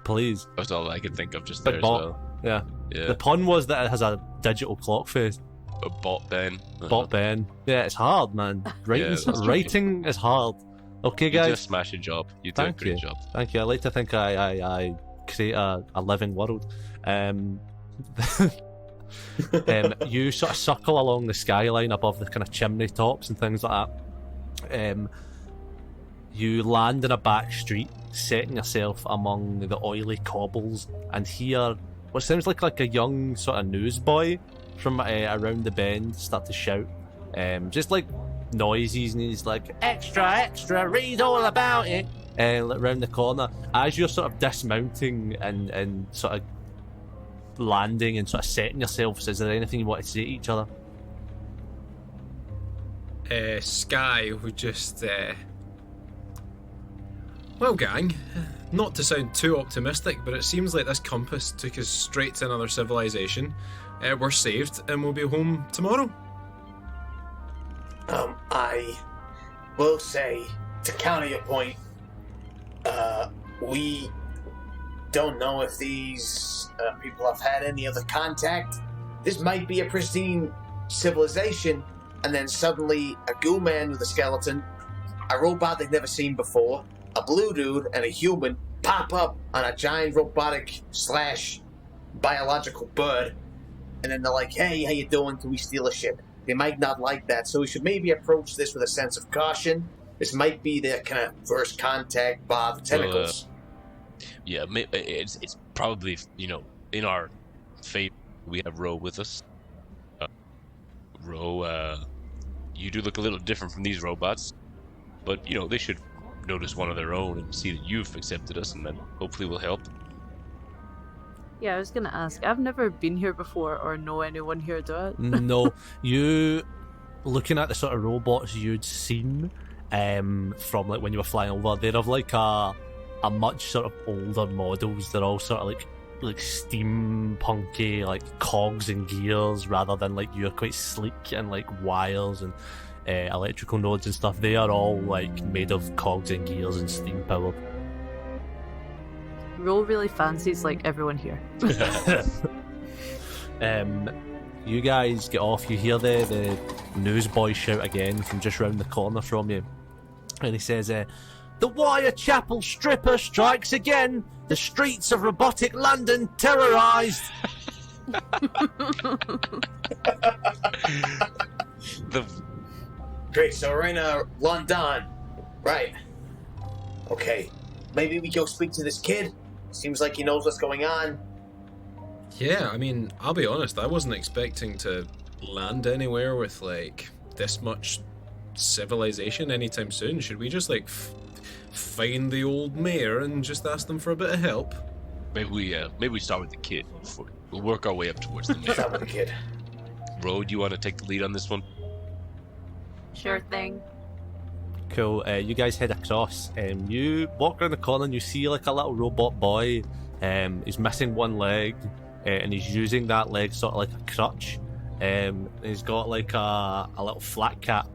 please. That's all I could think of just Big there Bot. as well. Yeah. Yeah. The pun was that it has a digital clock face. A Bot Ben. Bot Ben. Yeah, it's hard, man. Writing is hard. Okay, You do guys. a smashing job. You do a Thank great you. job. Thank you. I like to think I create a living world. You sort of circle along the skyline above the kind of chimney tops and things like that. You land in a back street, setting yourself among the oily cobbles, and hear what sounds like a young sort of newsboy from around the bend start to shout, just like noises, and he's like, extra, read all about it, around the corner. As you're sort of dismounting and sort of landing and sort of setting yourselves, is there anything you want to say to each other? Sky would just well, gang, not to sound too optimistic, but it seems like this compass took us straight to another civilization. We're saved and we'll be home tomorrow. I will say, to counter your point, we don't know if these people have had any other contact. This might be a pristine civilization, and then suddenly a ghoul man with a skeleton, a robot they've never seen before, a blue dude, and a human pop up on a giant robotic / biological bird, and then they're like, hey, how you doing? Can we steal a ship? They might not like that, so we should maybe approach this with a sense of caution. This might be their kind of first contact by the tentacles. Yeah, it's probably, in our fate, we have Ro with us. Ro, you do look a little different from these robots, but, they should notice one of their own and see that you've accepted us, and then hopefully we'll help. Yeah, I was gonna ask. I've never been here before or know anyone here, do I? No, you looking at the sort of robots you'd seen from like when you were flying over, they're of like a much sort of older models. They're all sort of like steampunky, like cogs and gears, rather than like you're quite sleek and like wires and electrical nodes and stuff. They are all like made of cogs and gears and steam powered. Ro really fancies like everyone here. You guys get off. You hear the newsboy shout again from just round the corner from you, and he says, "The Whitechapel stripper strikes again. The streets of robotic London terrorised." Great, so we're in London. Right. Okay. Maybe we go speak to this kid. Seems like he knows what's going on. Yeah, I mean, I'll be honest, I wasn't expecting to land anywhere with, like, this much civilization anytime soon. Should we just, like, find the old mayor and just ask them for a bit of help? Maybe we start with the kid. We'll work our way up towards the mayor. Start with the kid. Ro, do you want to take the lead on this one? Sure thing. Cool. You guys head across. You walk around the corner and you see like a little robot boy. He's missing one leg, and he's using that leg sort of like a crutch. He's got like a little flat cap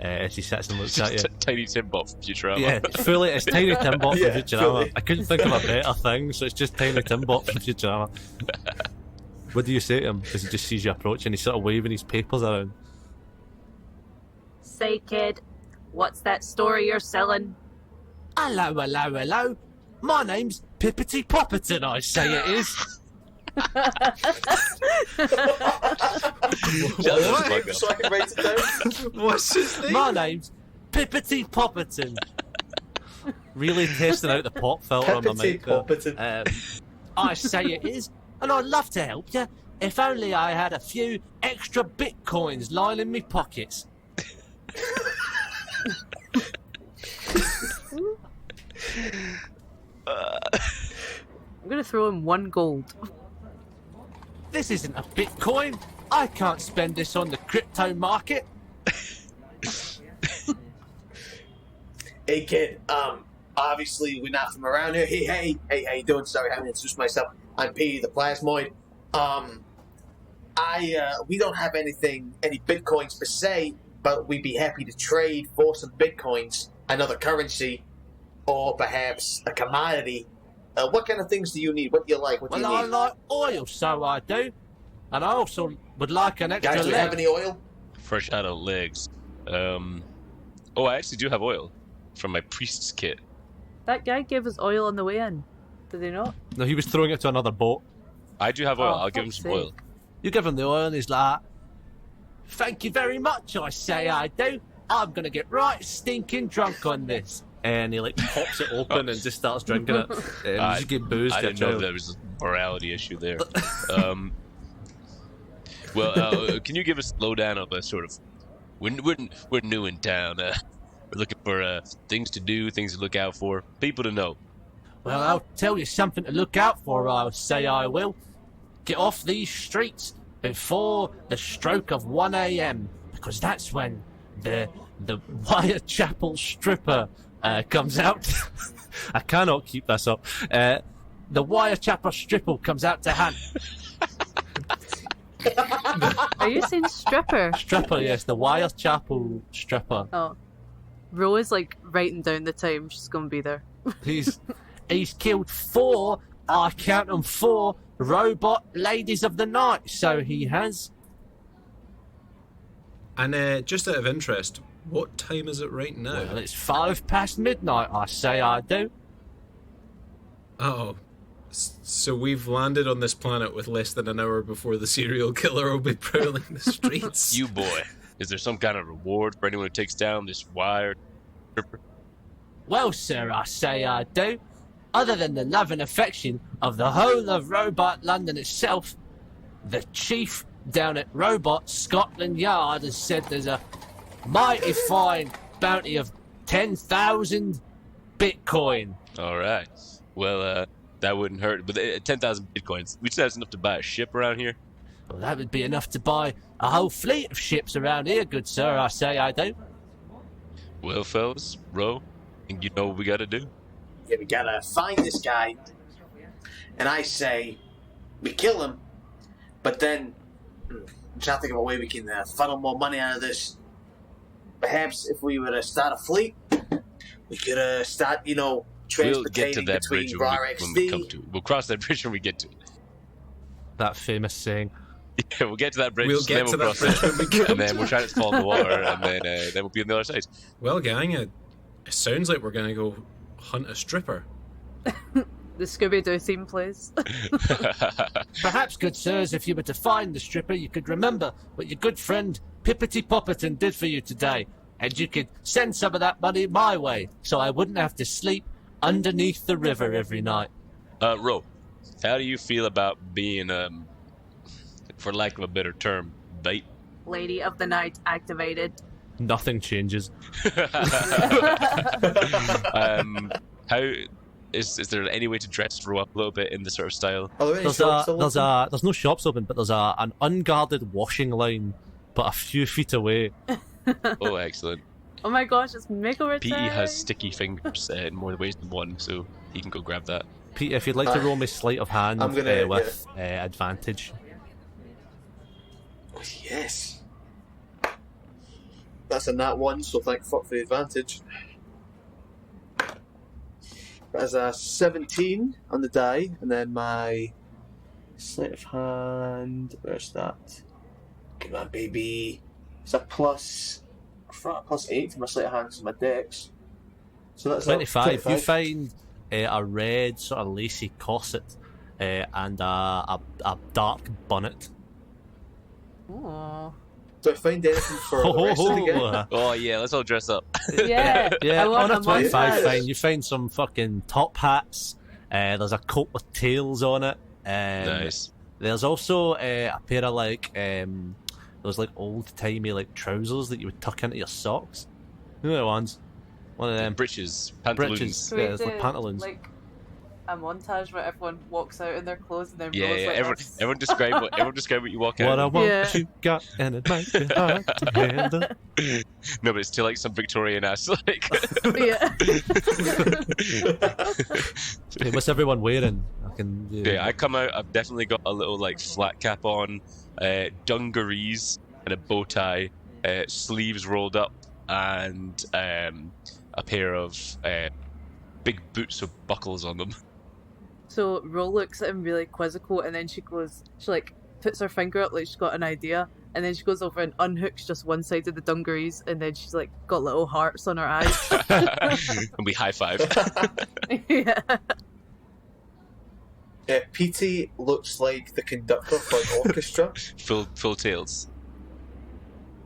as he sits and looks at you. Tiny Timbot from Futurama. Yeah, it's Tiny Timbot Yeah, from Futurama. fully. I couldn't think of a better thing, so it's just Tiny Timbot from Futurama. What do you say to him as he just sees you approach and he's sort of waving his papers around? Say, kid, what's that story you're selling? Hello. My name's Pippity Popperton, I say it is. What? So I can write it down? What's his name? My name's Pippity Popperton. Really testing out the pop filter on my Pippity mic there. Popperton. I say it is, and I'd love to help you if only I had a few extra bitcoins lying in me pockets. I'm gonna throw him 1 gold. This isn't a Bitcoin. I can't spend this on the crypto market. Hey kid, obviously we're not from around here. Hey, how you doing? Sorry, I haven't introduced myself. I'm Petey the Plasmoid. We don't have any Bitcoins per se, but we'd be happy to trade for some Bitcoins, another currency, or perhaps a commodity. What kind of things do you need? What do you like? What do you Well, I need? like oil, so I do. And I also would like an extra Guys, do you leg. have any oil? Fresh out of legs. Oh, I actually do have oil from my priest's kit. That guy gave us oil on the way in. Did he not? No, he was throwing it to another boat. I do have oil. Oh, I'll give him fuck's some oil. sake. You give him the oil and he's like, thank you very much, I say I do. I'm going to get right stinking drunk on this. And he like pops it open and just starts drinking it. And you just get boozed. I didn't know there was a morality issue there. Can you give us a lowdown of a sort of... We're new in town. We're looking for things to do, things to look out for, people to know. Well, I'll tell you something to look out for, I say I will. Get off these streets before the stroke of 1 a.m. because that's when the Whitechapel stripper comes out. I cannot keep this up. The Whitechapel stripper comes out to hunt. Are you saying stripper? Stripper, yes, the Whitechapel stripper. Oh. Ro is like writing down the time she's gonna be there. He's killed 4, I count them 4, robot ladies of the night, so he has. And just out of interest, what time is it right now? Well, it's 5 past midnight, I say I do. Oh. So we've landed on this planet with less than an hour before the serial killer will be prowling the streets. You boy, is there some kind of reward for anyone who takes down this wired stripper? Well, sir, I say I do. Other than the love and affection of the whole of Robot London itself, the chief down at Robot Scotland Yard has said there's a mighty fine bounty of 10,000 Bitcoin. All right. Well, that wouldn't hurt. But 10,000 Bitcoins, we just have enough to buy a ship around here. Well, that would be enough to buy a whole fleet of ships around here, good sir, I say I do. Well, fellas, Ro, think you know what we gotta do? Yeah, we gotta find this guy. And I say, we kill him, but then I'm trying to think of a way we can funnel more money out of this. Perhaps if we were to start a fleet, we could start, We'll get to transportating that between bridge RxD. when we come to it. We'll cross that bridge when we get to it. That famous saying. Yeah, we'll get to that bridge. We'll get to that bridge when we come and then to we'll try to fall in the water, and then we'll be on the other side. Well, gang, it sounds like we're going to go hunt a stripper. The Scooby-Doo theme plays. Perhaps, good sirs, if you were to find the stripper, you could remember what your good friend Pippity Popperton did for you today, and you could send some of that money my way, so I wouldn't have to sleep underneath the river every night. Ro, how do you feel about being, for lack of a better term, bait? Lady of the Night activated. Nothing changes. How is there any way to dress Ro up a little bit in this sort of style? Are there any There's shops still open? there's no shops open, but there's an unguarded washing line, but a few feet away. Oh, excellent. Oh my gosh, it's makeover Petey time. has sticky fingers in more ways than one, so he can go grab that. Pete, if you'd like to roll me sleight of hand I'm gonna- with advantage. Yes. That's a nat 1, so thank fuck for the advantage. That's a 17 on the die, and then my sleight of hand. Where's that? Come on, baby. It's a plus 8 for my sleight of hand because of my dex. So that's 25. You find a red sort of lacy corset and a dark bonnet. Aw. Do I find anything for the rest of the game? Oh yeah, let's all dress up. Yeah, Yeah, I want on a 25 montage. fine. You find some fucking top hats. There's a coat with tails on it. Nice. There's also a pair of those old timey trousers that you would tuck into your socks. You know the ones? One of them. Breeches, pantaloons. Breeches. Can we Yeah, it's like do, pantaloons. like a montage where everyone walks out in their clothes and then Yeah, rolls yeah. like Everyone, this. everyone describe what you walk What I out. want Yeah. you got, and it might be hard to handle. No, but it's still like some Victorian ass like. Yeah. Hey, what's everyone wearing? I can. Yeah, I come out. I've definitely got a little like flat cap on, dungarees and a bow tie, sleeves rolled up, and a pair of big boots with buckles on them. So Ro looks at him really quizzical, and then she like puts her finger up like she's got an idea, and then she goes over and unhooks just one side of the dungarees, and then she's like got little hearts on her eyes. And we high five. Yeah. Petey looks like the conductor for an orchestra. Full tails.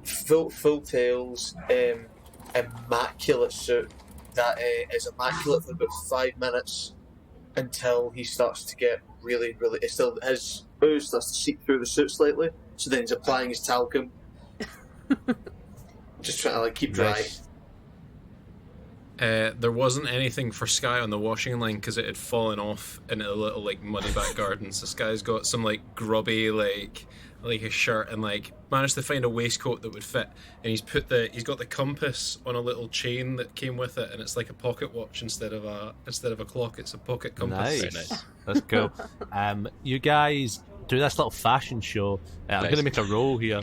Full tails, immaculate suit that is immaculate for about 5 minutes until he starts to get really, it's still his ooze starts to seep through the suit slightly. So then he's applying his talcum, just trying to like keep dry. Nice. There wasn't anything for Sky on the washing line because it had fallen off into the little like muddy back garden. So Sky's got some like grubby like a shirt and like managed to find a waistcoat that would fit. And he's got the compass on a little chain that came with it, and it's like a pocket watch instead of a clock. It's a pocket compass. Nice. Very nice. That's cool. You guys do this little fashion show. I'm Nice. going to make a roll here.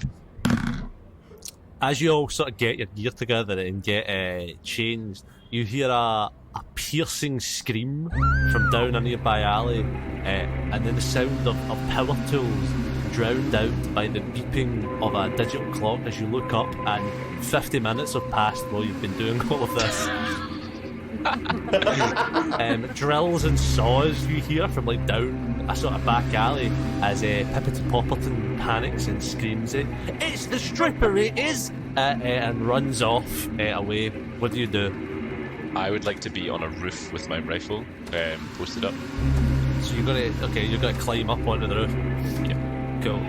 As you all sort of get your gear together and get changed, you hear a piercing scream from down a nearby alley, and then the sound of power tools drowned out by the beeping of a digital clock as you look up, and 50 minutes have passed while you've been doing all of this. Drills and saws you hear from like down a sort of back alley as Pippity Popperton panics and screams, "It's the stripper, it is!" And runs off away. What do you do? I would like to be on a roof with my rifle posted up. So you're gonna climb up onto the roof. Yeah. Cool.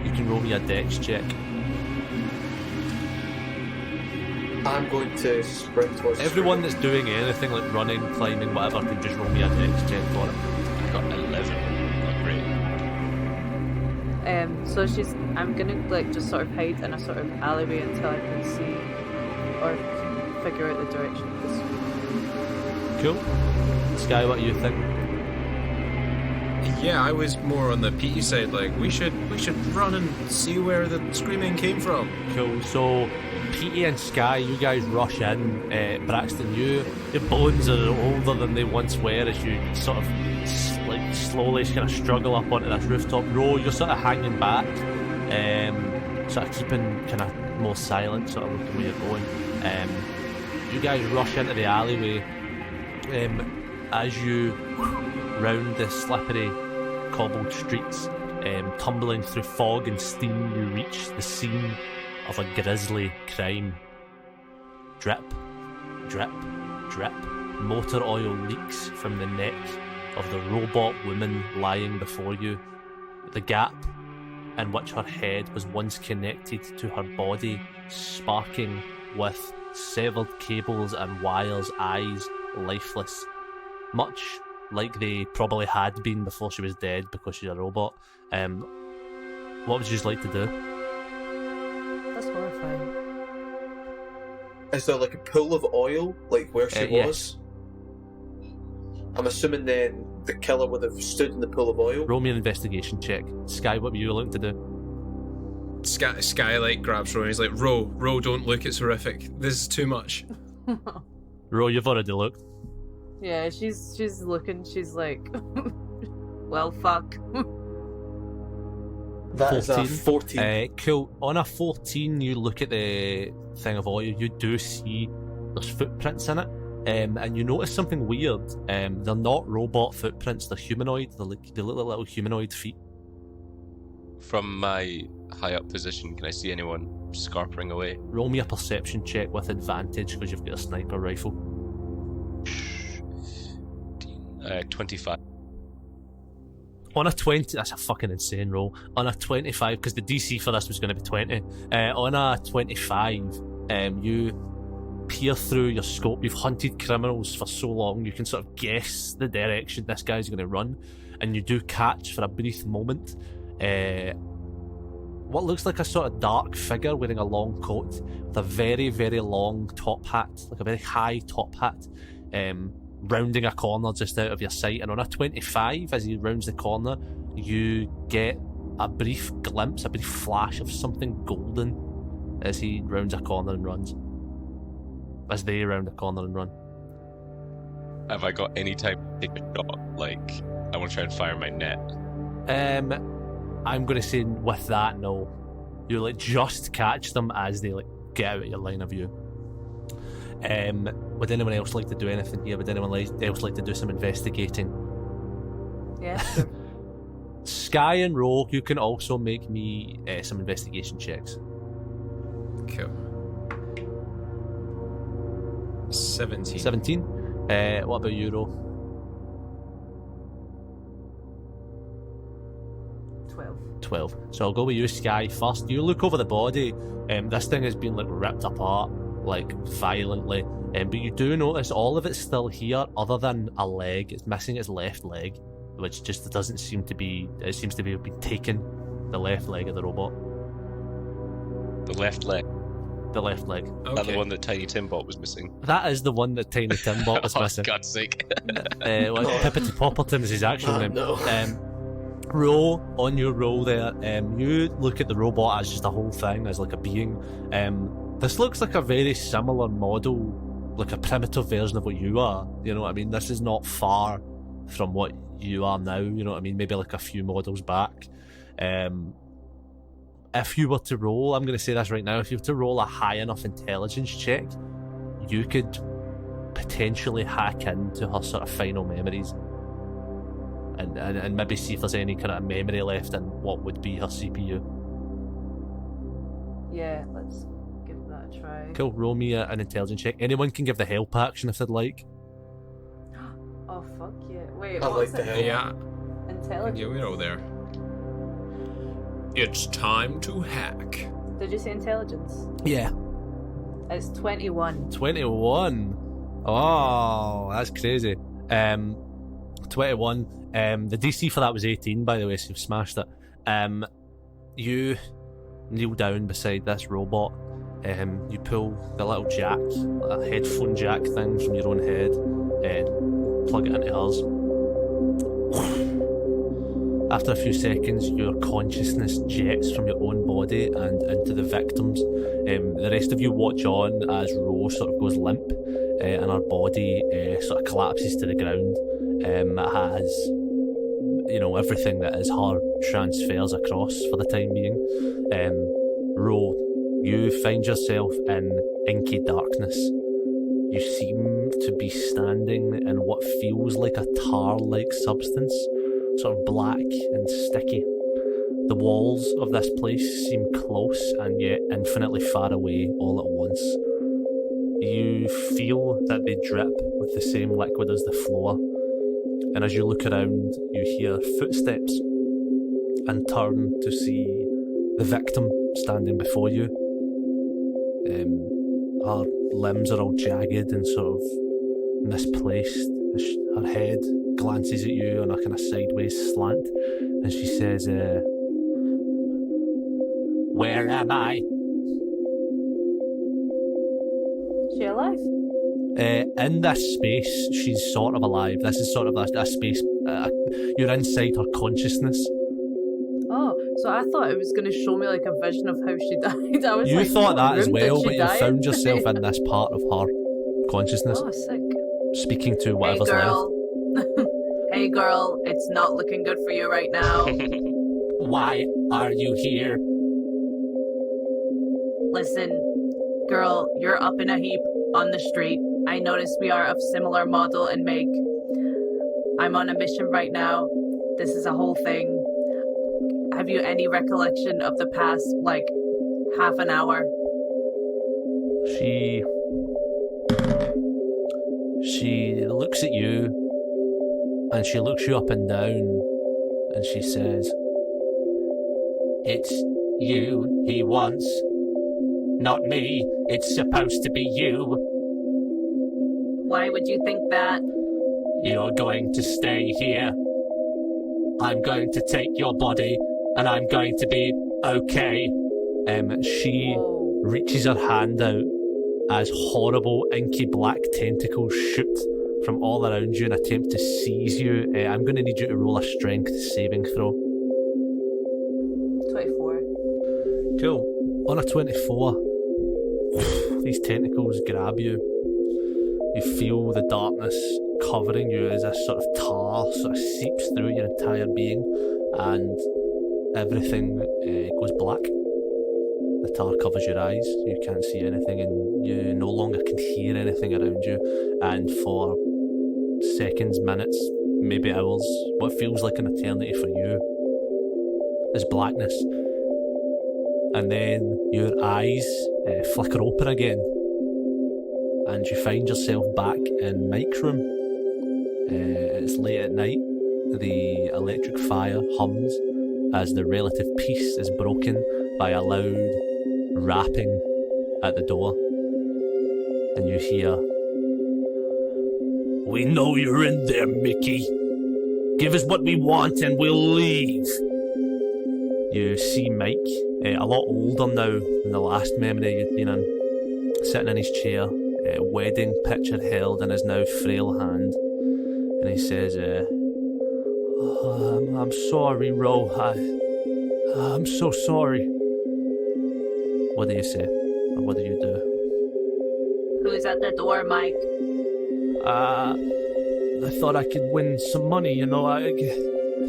You can roll me a dex check. I'm going to sprint towards the Everyone screen. that's doing anything like running, climbing, whatever, can just roll me a dex check for it. I got 11. Not great. So I'm gonna like just sort of hide in a sort of alleyway until I can see or figure out the direction of the screen. Cool. Sky, what do you think? Yeah, I was more on the Petey side. Like we should run and see where the screaming came from. Cool. So, Petey and Sky, you guys rush in. Braxton, your bones are older than they once were as you sort of slowly kind of struggle up onto this rooftop. Ro, you're sort of hanging back, sort of keeping kind of more silent, sort of looking where you're going. You guys rush into the alleyway. As you round the slippery cobbled streets, tumbling through fog and steam, you reach the scene of a grisly crime. Drip, drip, drip. Motor oil leaks from the neck of the robot woman lying before you. The gap in which her head was once connected to her body, sparking with severed cables and wires, eyes lifeless. Much like they probably had been before she was dead because she's a robot. What would you like to do? That's horrifying. Is there like a pool of oil, like where she Yes. was? I'm assuming then the killer would have stood in the pool of oil. Roll me an investigation check. Sky, what were you looking to do? Sky like grabs Ro and he's like, Ro, don't look, it's horrific. This is too much. Ro, you've already looked. Yeah, she's looking. She's like, well, fuck. That is a 14. Cool. On a 14, you look at the thing of oil, you do see there's footprints in it, and you notice something weird. They're not robot footprints, they're humanoid. They look like little humanoid feet. From my high up position, can I see anyone scarpering away? Roll me a perception check with advantage because you've got a sniper rifle. 25. On a 20, that's a fucking insane roll. On a 25, because the DC for this was going to be 20. On a 25, you peer through your scope. You've hunted criminals for so long, you can sort of guess the direction this guy's going to run, and you do catch for a brief moment what looks like a sort of dark figure wearing a long coat with a very, very long top hat, like a very high top hat, rounding a corner just out of your sight. And on a 25, as he rounds the corner, you get a brief glimpse, a brief flash of something golden as he rounds a corner and runs. As they round a corner and run. Have I got any time to take a shot? Like, I want to try and fire my net. I'm going to say with that, no. You like just catch them as they like get out of your line of view. Would anyone else like to do anything here? Would anyone else like to do some investigating? Yeah, sure. Sky and Ro, you can also make me some investigation checks. Cool. 17. 17. What about you, Ro? 12. So I'll go with you, Sky, first. You look over the body. This thing has been like ripped apart, like violently. But you do notice all of it's still here, other than a leg. It's missing its left leg, which just doesn't seem to be. It seems to be been taken. The left leg of the robot. The left leg. The left leg. Okay. That the one that Tiny Timbot was missing. That is the one that Tiny Timbot was missing. For God's sake. Pippity Popperton is his actual name. No. Roll on your roll there. You look at the robot as just a whole thing, as like a being. This looks like a very similar model, like a primitive version of what you are. You know what I mean? This is not far from what you are now. You know what I mean? Maybe like a few models back. If you were to roll, I'm going to say this right now, if you were to roll a high enough intelligence check, you could potentially hack into her sort of final memories and maybe see if there's any kind of memory left in what would be her CPU. Yeah, let's give that a try. Cool, roll me an intelligence check. Anyone can give the help action if they'd like. Oh, fuck yeah. Wait, I what like was the it? help. Yeah. Intelligence. Yeah, we're all there. It's time to hack. Did you say intelligence? Yeah. It's 21. 21. Oh, that's crazy. 21. The DC for that was 18, by the way, so you've smashed it. You kneel down beside this robot. You pull the little jack, a headphone jack thing from your own head, and plug it into hers. After a few seconds, your consciousness jets from your own body and into the victims. The rest of you watch on as Rose sort of goes limp, and her body sort of collapses to the ground. It has, everything that is her transfers across for the time being. Ro, you find yourself in inky darkness. You seem to be standing in what feels like a tar-like substance, sort of black and sticky. The walls of this place seem close and yet infinitely far away all at once. You feel that they drip with the same liquid as the floor, and as you look around, you hear footsteps and turn to see the victim standing before you. Her limbs are all jagged and sort of misplaced. Her head glances at you on a kind of sideways slant, and she says, "Where am I?" She alive? In this space, she's sort of alive. This is sort of a space. You're inside her consciousness. Oh, so I thought it was going to show me like a vision of how she died. I was You like, thought what that as room did well, she but you die found yourself in this part of her consciousness, Oh, sick. speaking to Hey, whatever's left. girl. Hey, girl, it's not looking good for you right now. Why are you here? Listen, girl, you're up in a heap on the street. I noticed we are of similar model and make. I'm on a mission right now. This is a whole thing. Have you any recollection of the past, like, half an hour? She looks at you, and she looks you up and down, and she says, "It's you he wants, not me. It's supposed to be you." Why would you think that? You're going to stay here. I'm going to take your body, and I'm going to be okay. She reaches her hand out as horrible, inky black tentacles shoot from all around you and attempt to seize you. I'm going to need you to roll a strength saving throw. 24. Cool. On a 24, these tentacles grab you. You feel the darkness covering you as a sort of tar sort of seeps through your entire being, and everything goes black. The tar covers your eyes, you can't see anything, and you no longer can hear anything around you. And for seconds, minutes, maybe hours, what feels like an eternity for you is blackness. And then your eyes flicker open again, and you find yourself back in Mike's room. It's late at night. The electric fire hums as the relative peace is broken by a loud rapping at the door. And you hear, "We know you're in there, Mickey. Give us what we want and we'll leave." You see Mike, a lot older now than the last memory you'd been in, sitting in his chair, wedding picture held in his now frail hand. And he says, I'm sorry, Ro. I'm so sorry. What do you say? Or what do you do? Who's at the door, Mike? I thought I could win some money, you know. I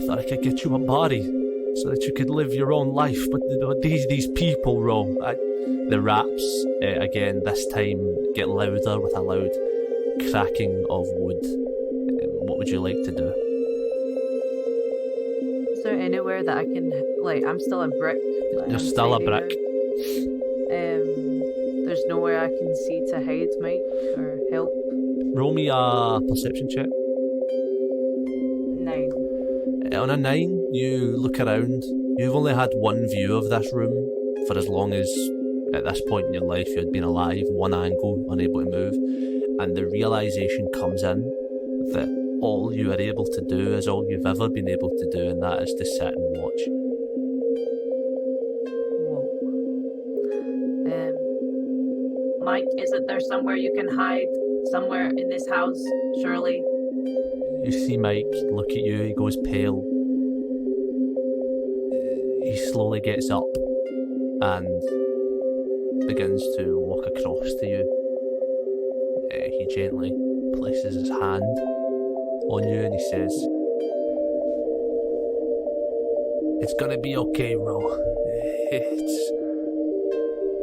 thought I could get you a body so that you could live your own life. But these people, Ro. The raps, again, this time get louder with a loud cracking of wood. What would you like to do? Is there anywhere that I can, I'm still a brick. You're still a brick. There's nowhere I can see to hide, Mike, or help. Roll me a perception check. 9. On a 9, you look around. You've only had one view of this room for as long as, at this point in your life, you had been alive, one angle, unable to move. And the realisation comes in that all you are able to do is all you've ever been able to do, and that is to sit and watch. Mike, isn't there somewhere you can hide? Somewhere in this house, surely? You see Mike look at you, he goes pale. He slowly gets up and begins to walk across to you. He gently places his hand on you and he says, "It's gonna be okay, Ro.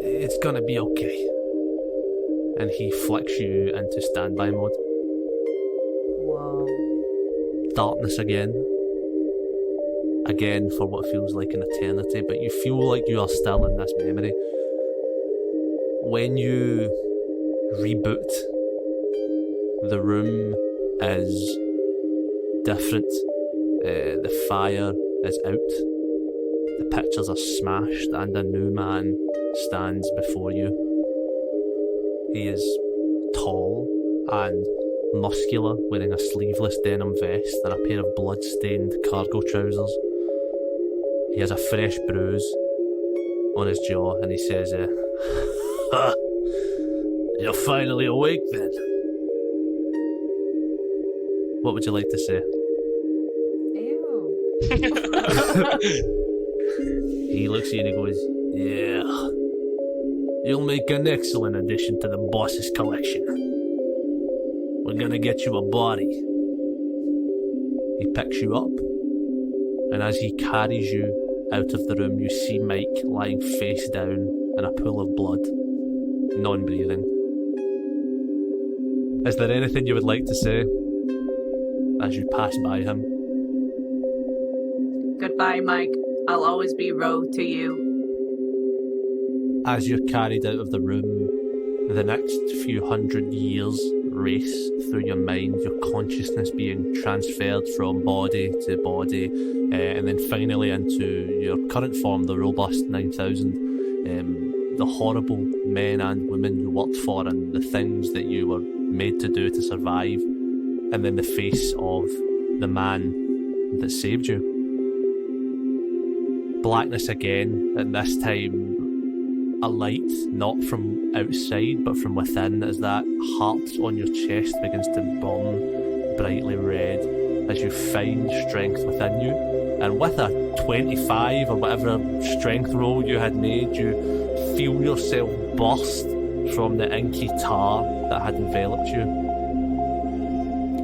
It's gonna be okay." And he flicks you into standby mode. Whoa. Darkness again. Again for what feels like an eternity, but you feel like you are still in this memory. When you reboot, the room is different. The fire is out. The pictures are smashed and a new man stands before you. He is tall and muscular, wearing a sleeveless denim vest and a pair of blood-stained cargo trousers. He has a fresh bruise on his jaw and he says, "You're finally awake then." What would you like to say? Ew. He looks at you and he goes, "Yeah. You'll make an excellent addition to the boss's collection. We're gonna get you a body." He picks you up, and as he carries you out of the room, you see Mike lying face down in a pool of blood, non-breathing. Is there anything you would like to say as you pass by him? Goodbye, Mike. I'll always be Ro to you. As you're carried out of the room, the next few hundred years race through your mind, your consciousness being transferred from body to body, and then finally into your current form, the robust 9000. The horrible men and women you worked for and the things that you were made to do to survive, and then the face of the man that saved you. Blackness again, and this time a light, not from outside but from within, as that heart on your chest begins to burn brightly red as you find strength within you. And with a 25 or whatever strength roll you had made, you feel yourself burst from the inky tar that had enveloped you.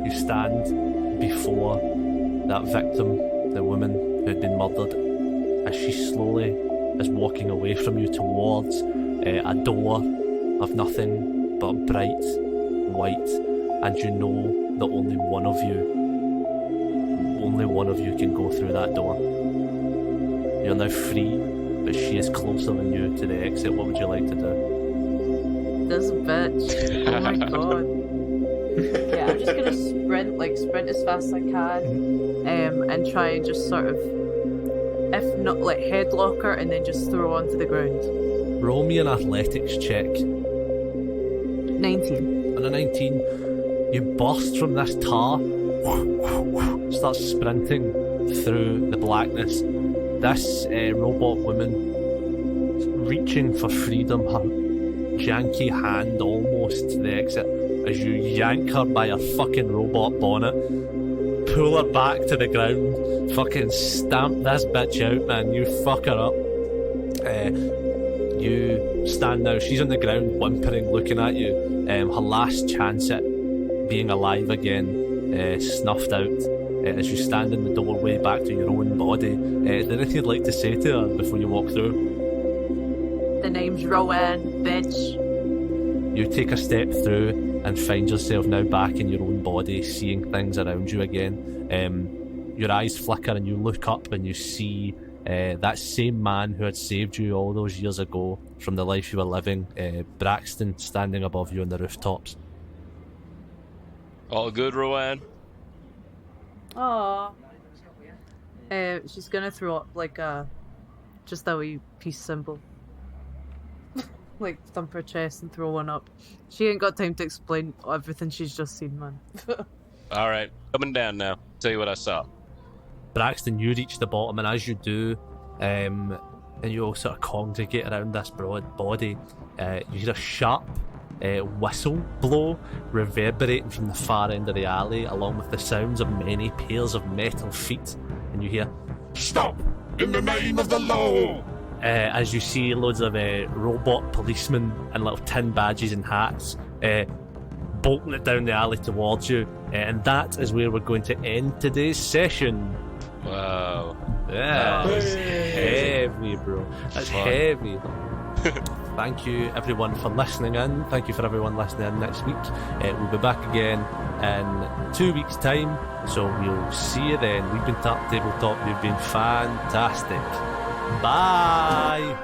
You stand before that victim, the woman who had been murdered, as she slowly is walking away from you towards a door of nothing but bright white, and you know that only one of you can go through that door. You're now free, but she is closer than you to the exit. What would you like to do? This bitch. Oh my god. Yeah, I'm just gonna sprint as fast as I can, and try and just sort of, if not like headlock her, and then just throw her onto the ground. Roll me an athletics check. 19. On a 19, you burst from this tar, start sprinting through the blackness. This robot woman reaching for freedom, her janky hand almost to the exit, as you yank her by her fucking robot bonnet, pull her back to the ground, fucking stamp this bitch out, man. You fuck her up. You stand now, she's on the ground whimpering, looking at you. Her last chance at being alive again snuffed out as you stand in the doorway back to your own body. Is there anything you'd like to say to her before you walk through? The name's Rowan, bitch. You take a step through and find yourself now back in your own body, seeing things around you again. Your eyes flicker and you look up and you see that same man who had saved you all those years ago from the life you were living, Braxton, standing above you on the rooftops. All good, Rowan? Aww. She's gonna throw up like just a wee peace symbol. Like thump her chest and throw one up. She ain't got time to explain everything she's just seen, man. Alright, coming down now. Tell you what I saw. Braxton, you reach the bottom, and as you do, and you all sort of congregate around this broad body, you hear a sharp whistle blow reverberating from the far end of the alley, along with the sounds of many pairs of metal feet, and you hear, "Stop! In the name of the law!" As you see loads of robot policemen and little tin badges and hats bolting it down the alley towards you, and that is where we're going to end today's session. Wow. Yeah, Wow. that's heavy, bro. That's heavy. Thank you everyone for listening in. Thank you for everyone listening in next week. We'll be back again in 2 weeks' time, so we'll see you then. We've been Tartan Tabletop. You've been fantastic. Bye.